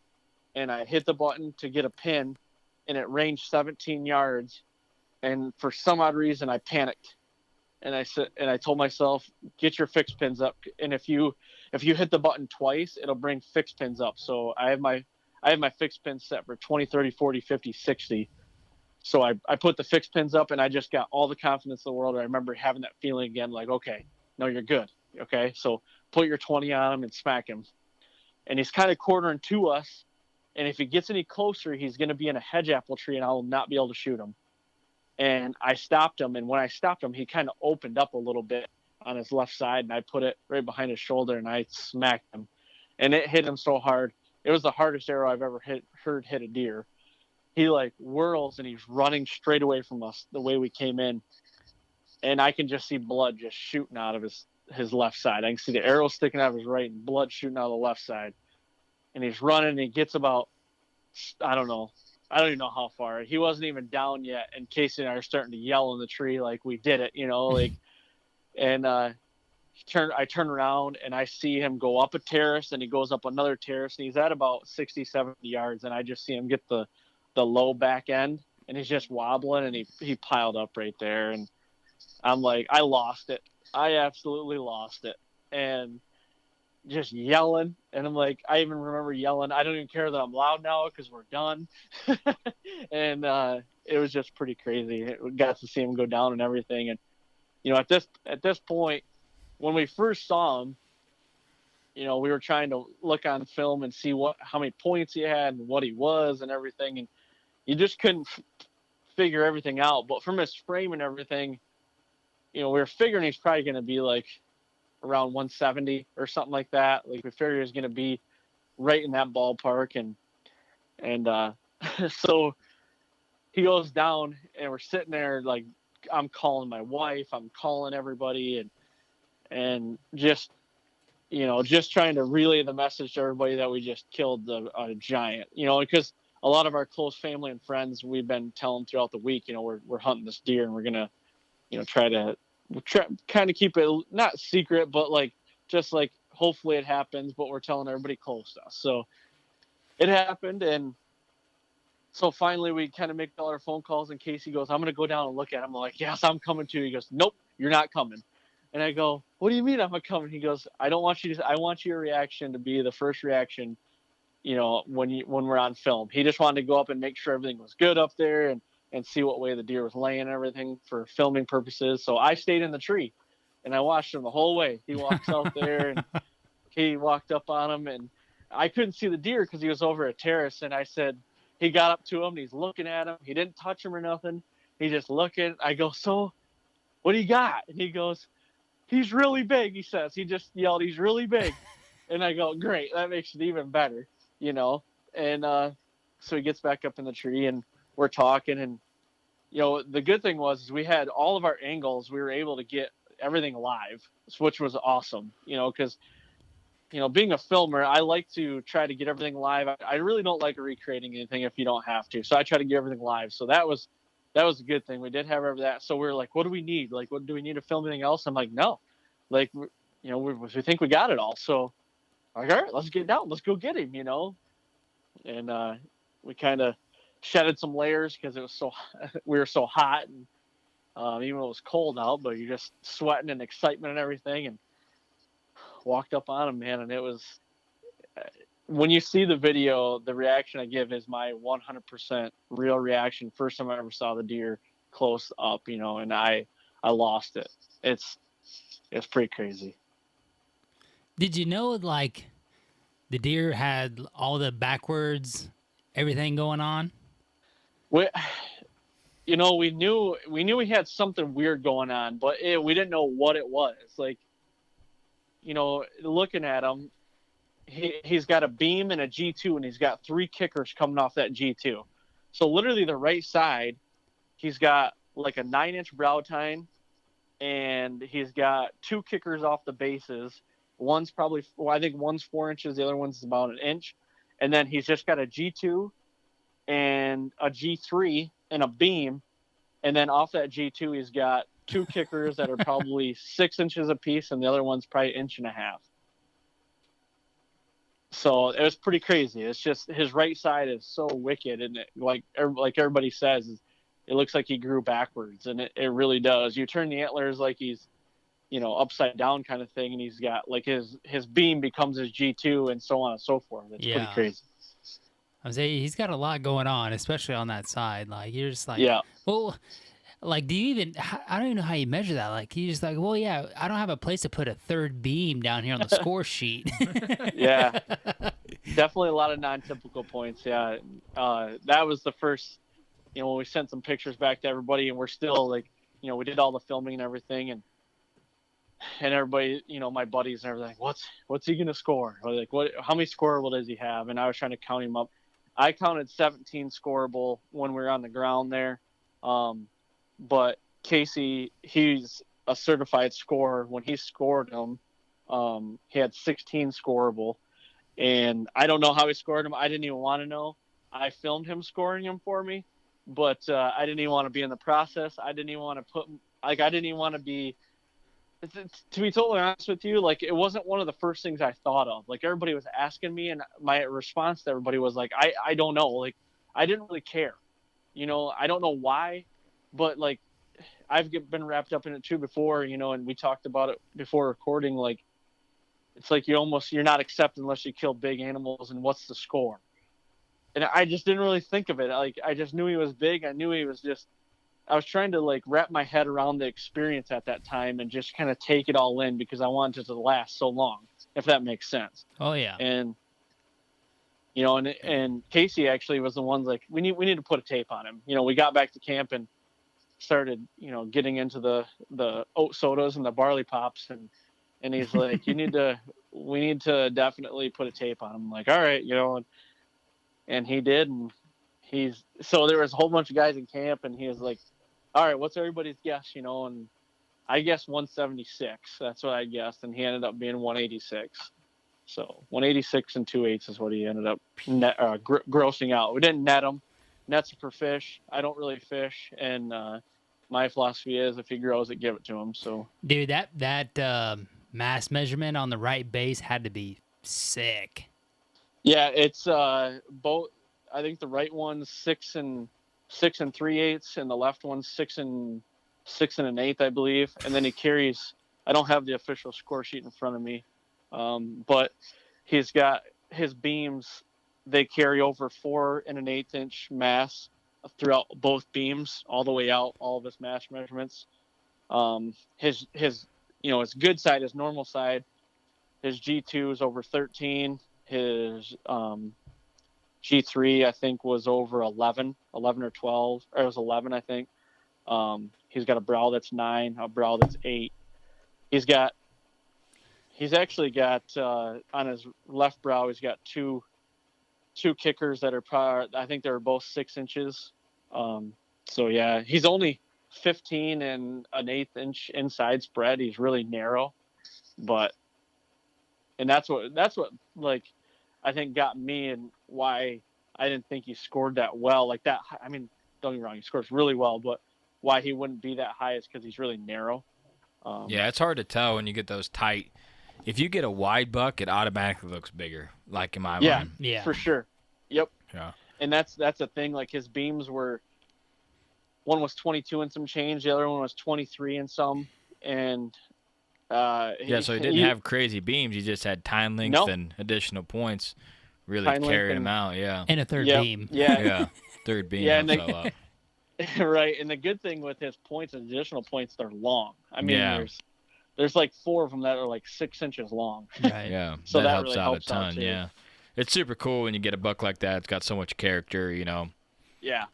[SPEAKER 7] and I hit the button to get a pin, and it ranged 17 yards. And for some odd reason, I panicked. And I told myself, "Get your fixed pins up. And if you hit the button twice, it'll bring fixed pins up." So I have my fixed pins set for 20, 30, 40, 50, 60. So I put the fixed pins up, and I just got all the confidence in the world. I remember having that feeling again, like, "Okay, no, you're good. Okay, so put your 20 on him and smack him." And he's kind of quartering to us. And if he gets any closer, he's going to be in a hedge apple tree, and I will not be able to shoot him. And I stopped him. And when I stopped him, he kind of opened up a little bit on his left side, and I put it right behind his shoulder, and I smacked him, and it hit him so hard. It was the hardest arrow I've ever heard hit a deer. He like whirls and he's running straight away from us the way we came in, and I can just see blood just shooting out of his left side. I can see the arrow sticking out of his right and blood shooting out of the left side. And he's running, and he gets about, I don't even know how far. He wasn't even down yet, and Casey and I are starting to yell in the tree like we did it, like. And I turn around, and I see him go up a terrace, and he goes up another terrace, and he's at about 60, 70 yards, and I just see him get the low back end, and he's just wobbling, and he piled up right there, and I'm like, I lost it. I absolutely lost it. And just yelling. And I'm like, I even remember yelling, I don't even care that I'm loud now because we're done. And it was just pretty crazy. We got to see him go down and everything. And, at this point, when we first saw him, we were trying to look on film and see how many points he had and what he was and everything. And you just couldn't figure everything out. But from his frame and everything, we were figuring he's probably going to be like around 170 or something like that. Like we figured he was going to be right in that ballpark. And so he goes down, and we're sitting there like, I'm calling my wife, I'm calling everybody, and just trying to relay the message to everybody that we just killed a giant, because a lot of our close family and friends, we've been telling throughout the week, we're hunting this deer, and we're going to, try to kind of keep it not secret, but just hopefully it happens, but we're telling everybody close to us. So it happened. And so finally we kind of make all our phone calls, and Casey goes, I'm going to go down and look at him. I'm like, yes, I'm coming too. He goes, nope, you're not coming. And I go, what do you mean I'm not coming? He goes, I want your reaction to be the first reaction, when we're on film. He just wanted to go up and make sure everything was good up there and see what way the deer was laying and everything for filming purposes. So I stayed in the tree, and I watched him the whole way. He walks out there, and he walked up on him, and I couldn't see the deer because he was over a terrace. And I said, he got up to him, and he's looking at him. He didn't touch him or nothing. He just looking. I go, so what do you got? And he goes, he's really big, he says. He just yelled, he's really big. And I go, great, that makes it even better, And so he gets back up in the tree, and we're talking, and the good thing was we had all of our angles. We were able to get everything live, which was awesome, because, being a filmer, I like to try to get everything live. I really don't like recreating anything if you don't have to. So I try to get everything live. So that was a good thing. We did have that. So we were like, what do we need? Like, what do we need to film anything else? I'm like, no, we think we got it all. So all right, let's get down. Let's go get him, And we kind of shedded some layers because it was we were so hot, and even though it was cold out, but you're just sweating and excitement and everything, and walked up on him, man. And it was, when you see the video, the reaction I give is my 100% real reaction. First time I ever saw the deer close up, and I lost it. It's pretty crazy.
[SPEAKER 5] Did you know the deer had all the backwards everything going on?
[SPEAKER 7] We knew he had something weird going on, but we didn't know what it was. Looking at him, he's got a beam and a G2, and he's got 3 kickers coming off that G2. So literally the right side, he's got like a 9-inch brow tine, and he's got 2 kickers off the bases. One's probably, I think one's 4 inches, the other one's about 1 inch. And then he's just got a G2 and a G3 and a beam. And then off that G2, he's got 2 kickers that are probably 6 inches apiece, and the other one's probably 1.5 inches. So it was pretty crazy. It's just his right side is so wicked, and like everybody says, it looks like he grew backwards, and it really does. You turn the antlers like he's, upside down kind of thing, and he's got like his beam becomes his G2 and so on and so forth. It's pretty crazy.
[SPEAKER 5] I was saying, he's got a lot going on, especially on that side. Like, you're just like,
[SPEAKER 7] yeah.
[SPEAKER 5] Well, like, do you even, I don't even know how you measure that. Like, you just like, well, yeah, I don't have a place to put a third beam down here on the score sheet.
[SPEAKER 7] Yeah. Definitely a lot of non-typical points. Yeah. That was the first, when we sent some pictures back to everybody, and we're still like, we did all the filming and everything. And, and everybody, my buddies and everything, what's he gonna score? Or like, how many scoreable does he have? And I was trying to count him up. I counted 17 scoreable when we were on the ground there. But Casey, he's a certified scorer. When he scored them, he had 16 scoreable, and I don't know how he scored them. I didn't even want to know. I filmed him scoring them for me, but I didn't even want to be in the process. I didn't even want to I didn't even want to be. To be totally honest with you, like, it wasn't one of the first things I thought of. Like, everybody was asking me, and my response to everybody was like, I don't know. Like, I didn't really care. I don't know why, but like, I've been wrapped up in it too before, and we talked about it before recording. Like, it's like you're not accepted unless you kill big animals, and what's the score? And I just didn't really think of it. Like, I just knew he was big. I knew he was just. I was trying to like wrap my head around the experience at that time and just kind of take it all in because I wanted it to last so long, if that makes sense.
[SPEAKER 5] Oh yeah.
[SPEAKER 7] And and Casey actually was the ones like, we need to put a tape on him. We got back to camp and started, getting into the oat sodas and the barley pops, and he's like, we need to definitely put a tape on him. I'm like, all right, and he did, and so there was a whole bunch of guys in camp, and he was like, all right, what's everybody's guess, and I guessed 176. That's what I guessed, and he ended up being 186. So 186 and 2/8 is what he ended up grossing out. We didn't net him. Nets are for fish. I don't really fish, and my philosophy is if he grows it, give it to him. So,
[SPEAKER 5] dude, that mass measurement on the right base had to be sick.
[SPEAKER 7] Yeah, it's both. I think the right one's 6 and 3/8, and the left one's 6 and 1/8, I believe. And then he carries. I don't have the official score sheet in front of me, but he's got his beams. They carry over 4 1/8 inch mass throughout both beams, all the way out. All of his mass measurements. His good side, his normal side, his G2 is over 13. His G3, I think, was over 11 or 12, or it was 11, I think. He's got a brow that's 9, a brow that's 8. He's actually got on his left brow, he's got two kickers that are I think they're both 6 inches. So yeah, he's only 15 and 1/8 inch inside spread. He's really narrow, and that's what like I think got me, and why I didn't think he scored that well like that. I mean, don't get me wrong, he scores really well, but why he wouldn't be that high is because he's really narrow.
[SPEAKER 6] Yeah, it's hard to tell when you get those tight. If you get a wide buck, it automatically looks bigger, like in my mind.
[SPEAKER 5] Yeah,
[SPEAKER 7] for sure. Yep.
[SPEAKER 6] Yeah.
[SPEAKER 7] And that's a thing. Like, his beams were, one was 22 and some change, the other one was 23 and some, and
[SPEAKER 6] so he didn't have crazy beams. He just had time length and additional points, really carried him out. Yeah.
[SPEAKER 5] And a third beam.
[SPEAKER 7] Yeah.
[SPEAKER 6] Yeah. Third beam.
[SPEAKER 7] Yeah,
[SPEAKER 6] Yeah.
[SPEAKER 7] Right. And the good thing with his points and additional points, they're long. I mean, there's like 4 of them that are like 6 inches long.
[SPEAKER 5] Right.
[SPEAKER 6] Yeah.
[SPEAKER 7] So that
[SPEAKER 6] helps
[SPEAKER 7] really
[SPEAKER 6] out
[SPEAKER 7] helps
[SPEAKER 6] a ton.
[SPEAKER 7] out too.
[SPEAKER 6] Yeah. It's super cool when you get a buck like that. It's got so much character.
[SPEAKER 7] Yeah.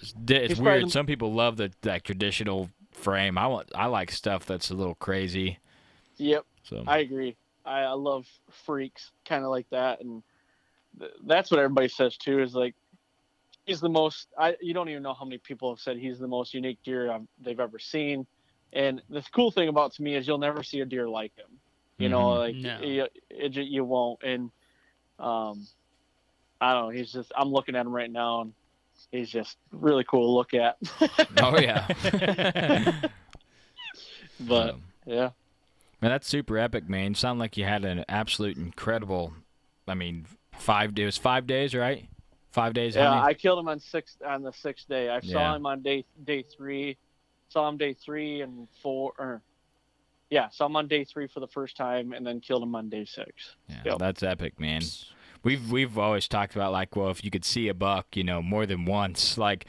[SPEAKER 6] It's weird. Some people love the traditional frame. I like stuff that's a little crazy.
[SPEAKER 7] Yep.
[SPEAKER 6] So
[SPEAKER 7] I agree. I love freaks kind of like that, and that's what everybody says too. Is like, he's the most. You don't even know how many people have said he's the most unique deer they've ever seen. And the cool thing about to me is you'll never see a deer like him. You won't. And I don't know. He's just. I'm looking at him right now, and he's just really cool to look at.
[SPEAKER 6] Oh yeah.
[SPEAKER 7] But yeah.
[SPEAKER 6] Man, that's super epic, man. You sound like you had an absolute incredible. I mean, 5 days. 5 days, right? 5 days.
[SPEAKER 7] Yeah,
[SPEAKER 6] honey?
[SPEAKER 7] I killed him on the 6th day. I saw him on day 3. Saw him day 3 and 4. Saw him on day 3 for the first time, and then killed him on day 6.
[SPEAKER 6] Yeah, That's epic, man. We've always talked about, like, well, if you could see a buck, more than once, like,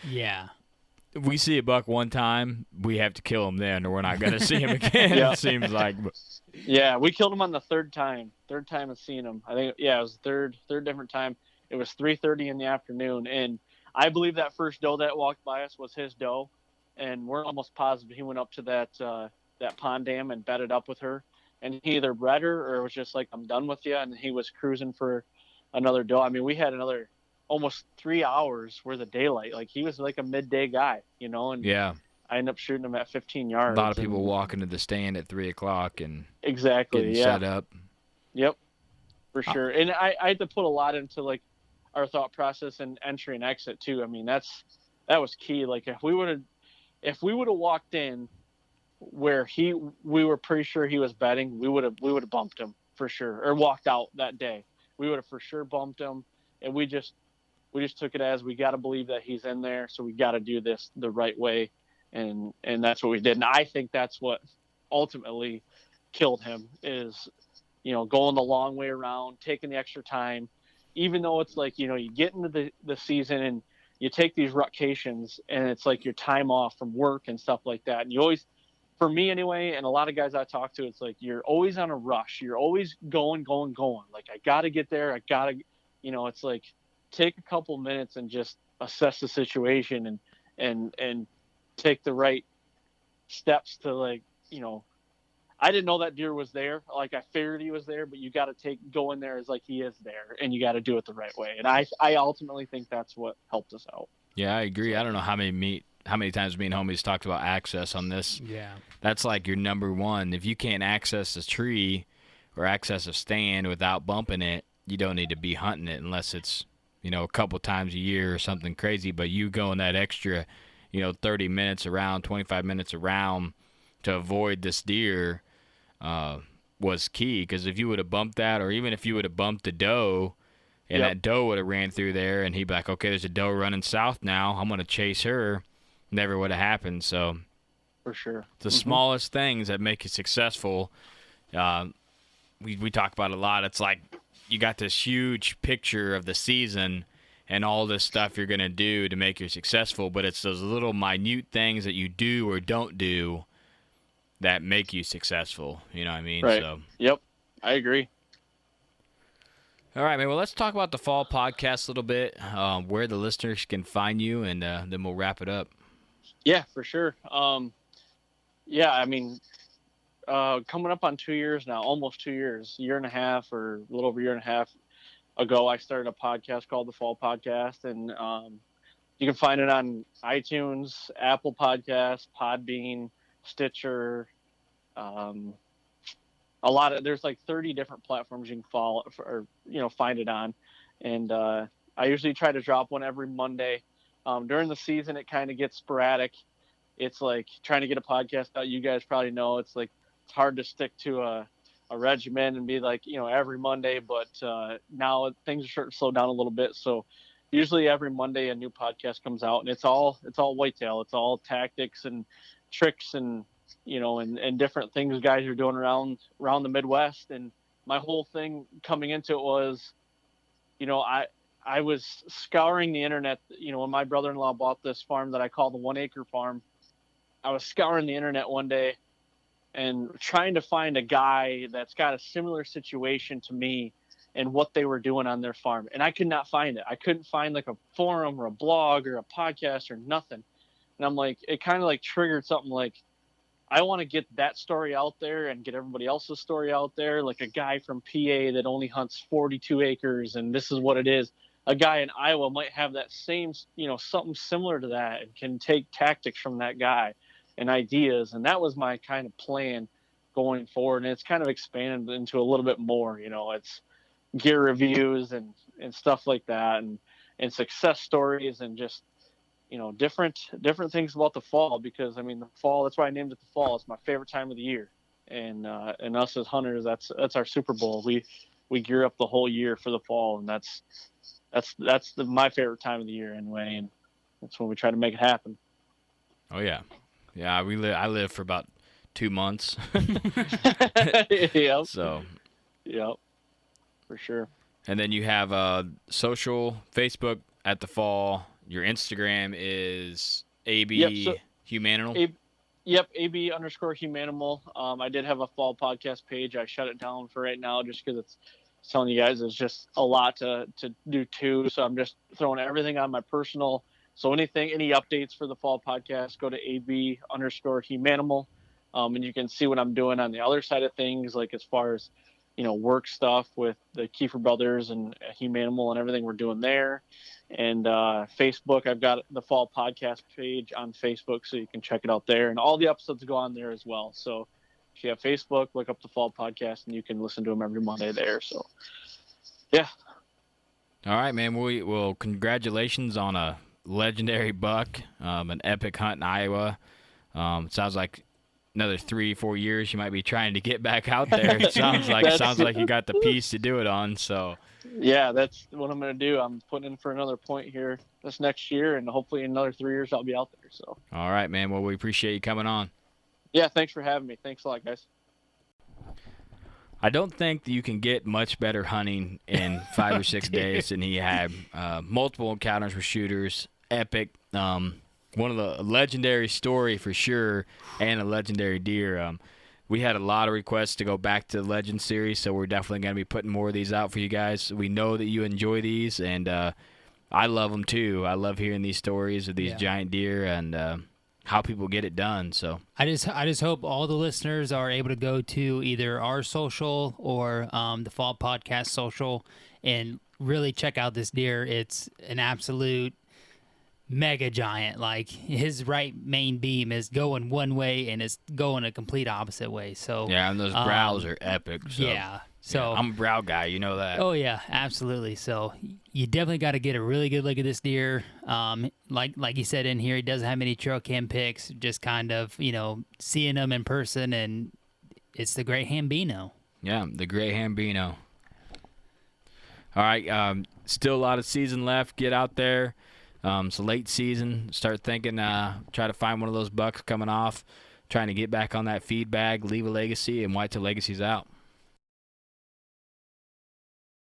[SPEAKER 6] if we see a buck one time, we have to kill him then, or we're not gonna see him again. It seems like.
[SPEAKER 7] Yeah, we killed him on the third time. Third time of seeing him. I think it was third different time. It was 3:30 in the afternoon, and I believe that first doe that walked by us was his doe, and we're almost positive he went up to that that pond dam and bedded up with her. And he either bred her or was just like, I'm done with you. And he was cruising for another doe. I mean, we had another almost 3 hours worth of daylight. Like, he was like a midday guy, you know, and
[SPEAKER 6] Yeah.
[SPEAKER 7] I ended up shooting him at 15
[SPEAKER 6] A
[SPEAKER 7] yards.
[SPEAKER 6] lot of people walking to the stand at 3 o'clock and
[SPEAKER 7] exactly
[SPEAKER 6] getting set up.
[SPEAKER 7] Yep, for sure. And I had to put a lot into like our thought process and entry and exit too. I mean, that was key. Like, if we would have walked in where we were pretty sure he was bedding, we would have bumped him for sure, or walked out that day. We would have for sure bumped him. And we just took it as, we got to believe that he's in there, so we got to do this the right way. And that's what we did. And I think that's what ultimately killed him is, you know, going the long way around, taking the extra time, even though it's like, you know, you get into the season and you take these rutcations and it's like your time off from work and stuff like that. And you always, for me anyway, and a lot of guys I talk to, it's like, you're always on a rush. You're always going. Like, I got to get there. I got to, you know, it's like, take a couple minutes and just assess the situation and take the right steps to, like, you know, I didn't know that deer was there. Like, I figured he was there, but you got to go in there as like he is there, and you got to do it the right way. And I ultimately think that's what helped us out.
[SPEAKER 6] Yeah, I agree. I don't know how many times me and homies talked about access on this.
[SPEAKER 5] Yeah.
[SPEAKER 6] That's like your number one. If you can't access a tree or access a stand without bumping it, you don't need to be hunting it unless it's, you know, a couple times a year or something crazy. But you going that extra, you know, 30 minutes around, 25 minutes around to avoid this deer was key. Because if you would have bumped that, or even if you would have bumped the doe and that doe would have ran through there and he'd be like, okay, there's a doe running south now, I'm going to chase her, never would have happened. So
[SPEAKER 7] For sure.
[SPEAKER 6] the smallest things that make you successful. We talk about it a lot. It's like you got this huge picture of the season and all this stuff you're going to do to make you successful, but it's those little minute things that you do or don't do that make you successful. You know what I mean?
[SPEAKER 7] Right.
[SPEAKER 6] So.
[SPEAKER 7] Yep, I agree.
[SPEAKER 6] All right, man. Well, let's talk about the fall podcast a little bit, where the listeners can find you, and then we'll wrap it up.
[SPEAKER 7] Yeah, for sure. Yeah, I mean, coming up on 2 years now, almost 2 years, year and a half or a little over a year and a half ago, I started a podcast called The Fall Podcast, and you can find it on iTunes, Apple Podcasts, Podbean, Stitcher, there's like 30 different platforms you can follow or, you know, find it on. And I usually try to drop one every Monday. During the season, it kind of gets sporadic. It's like trying to get a podcast out. You guys probably know it's like, it's hard to stick to a regimen and be like, you know, every Monday, but now things are starting to slow down a little bit. So usually every Monday a new podcast comes out, and it's all whitetail. It's all tactics and tricks and, you know, and different things guys are doing around the Midwest. And my whole thing coming into it was, you know, I was scouring the internet, you know, when my brother-in-law bought this farm that I call the 1 acre farm. I was scouring the internet one day and trying to find a guy that's got a similar situation to me and what they were doing on their farm. And I could not find it. I couldn't find like a forum or a blog or a podcast or nothing. And I'm like, it kind of like triggered something like, I want to get that story out there and get everybody else's story out there. Like a guy from PA that only hunts 42 acres and this is what it is. A guy in Iowa might have that same, you know, something similar to that and can take tactics from that guy and ideas. And that was my kind of plan going forward. And it's kind of expanded into a little bit more, you know, it's gear reviews and stuff like that and success stories and just, you know, different things about the fall, because I mean, the fall, that's why I named it the fall. It's my favorite time of the year. And us as hunters, that's our Super Bowl. We gear up the whole year for the fall, and that's my favorite time of the year anyway. And that's when we try to make it happen.
[SPEAKER 6] Oh yeah. Yeah. I live for about 2 months.
[SPEAKER 7] Yep.
[SPEAKER 6] So.
[SPEAKER 7] Yep. For sure.
[SPEAKER 6] And then you have social, Facebook at the fall. Your Instagram is AB Humanimal.
[SPEAKER 7] Yep, AB_Humanimal. I did have a fall podcast page. I shut it down for right now just because it's telling you guys it's just a lot to do too. So I'm just throwing everything on my personal. So any updates for the fall podcast, go to AB_Humanimal. And you can see what I'm doing on the other side of things, like as far as, work stuff with the Kiefer brothers and Humanimal and everything we're doing there. And Facebook, I've got the Fall Podcast page on Facebook, so you can check it out there. And all the episodes go on there as well. So if you have Facebook, look up the Fall Podcast, and you can listen to them every Monday there. So, yeah.
[SPEAKER 6] All right, man. Well, congratulations on a legendary buck, an epic hunt in Iowa. Sounds like another 3-4 years you might be trying to get back out there. It sounds like you got the piece to do it on. So
[SPEAKER 7] yeah, that's what I'm going to do. I'm putting in for another point here this next year, and hopefully in another 3 years I'll be out there. So
[SPEAKER 6] all right, man. Well, we appreciate you coming on.
[SPEAKER 7] Yeah, thanks for having me. Thanks a lot, guys.
[SPEAKER 6] I don't think that you can get much better hunting in 5 or 6 days than he had. Multiple encounters with shooters, epic. One of the legendary story for sure, and a legendary deer. We had a lot of requests to go back to the Legend series, so we're definitely going to be putting more of these out for you guys. We know that you enjoy these, and I love them too. I love hearing these stories of these giant deer and how people get it done. So
[SPEAKER 5] I just hope all the listeners are able to go to either our social or the Fall Podcast social and really check out this deer. It's an absolute mega giant. Like, his right main beam is going one way and it's going a complete opposite way. So
[SPEAKER 6] yeah, and those brows are epic. So.
[SPEAKER 5] Yeah. So
[SPEAKER 6] I'm a brow guy, you know that.
[SPEAKER 5] Oh yeah, absolutely. So you definitely got to get a really good look at this deer. Like you said in here, he doesn't have any trail cam pics. Just kind of seeing him in person, and it's the Great Hambino.
[SPEAKER 6] Yeah, the Great Hambino. All right, still a lot of season left. Get out there. It's a late season. Start thinking. Try to find one of those bucks coming off. Trying to get back on that feed bag. Leave a legacy, and Whitetail Legacy's out.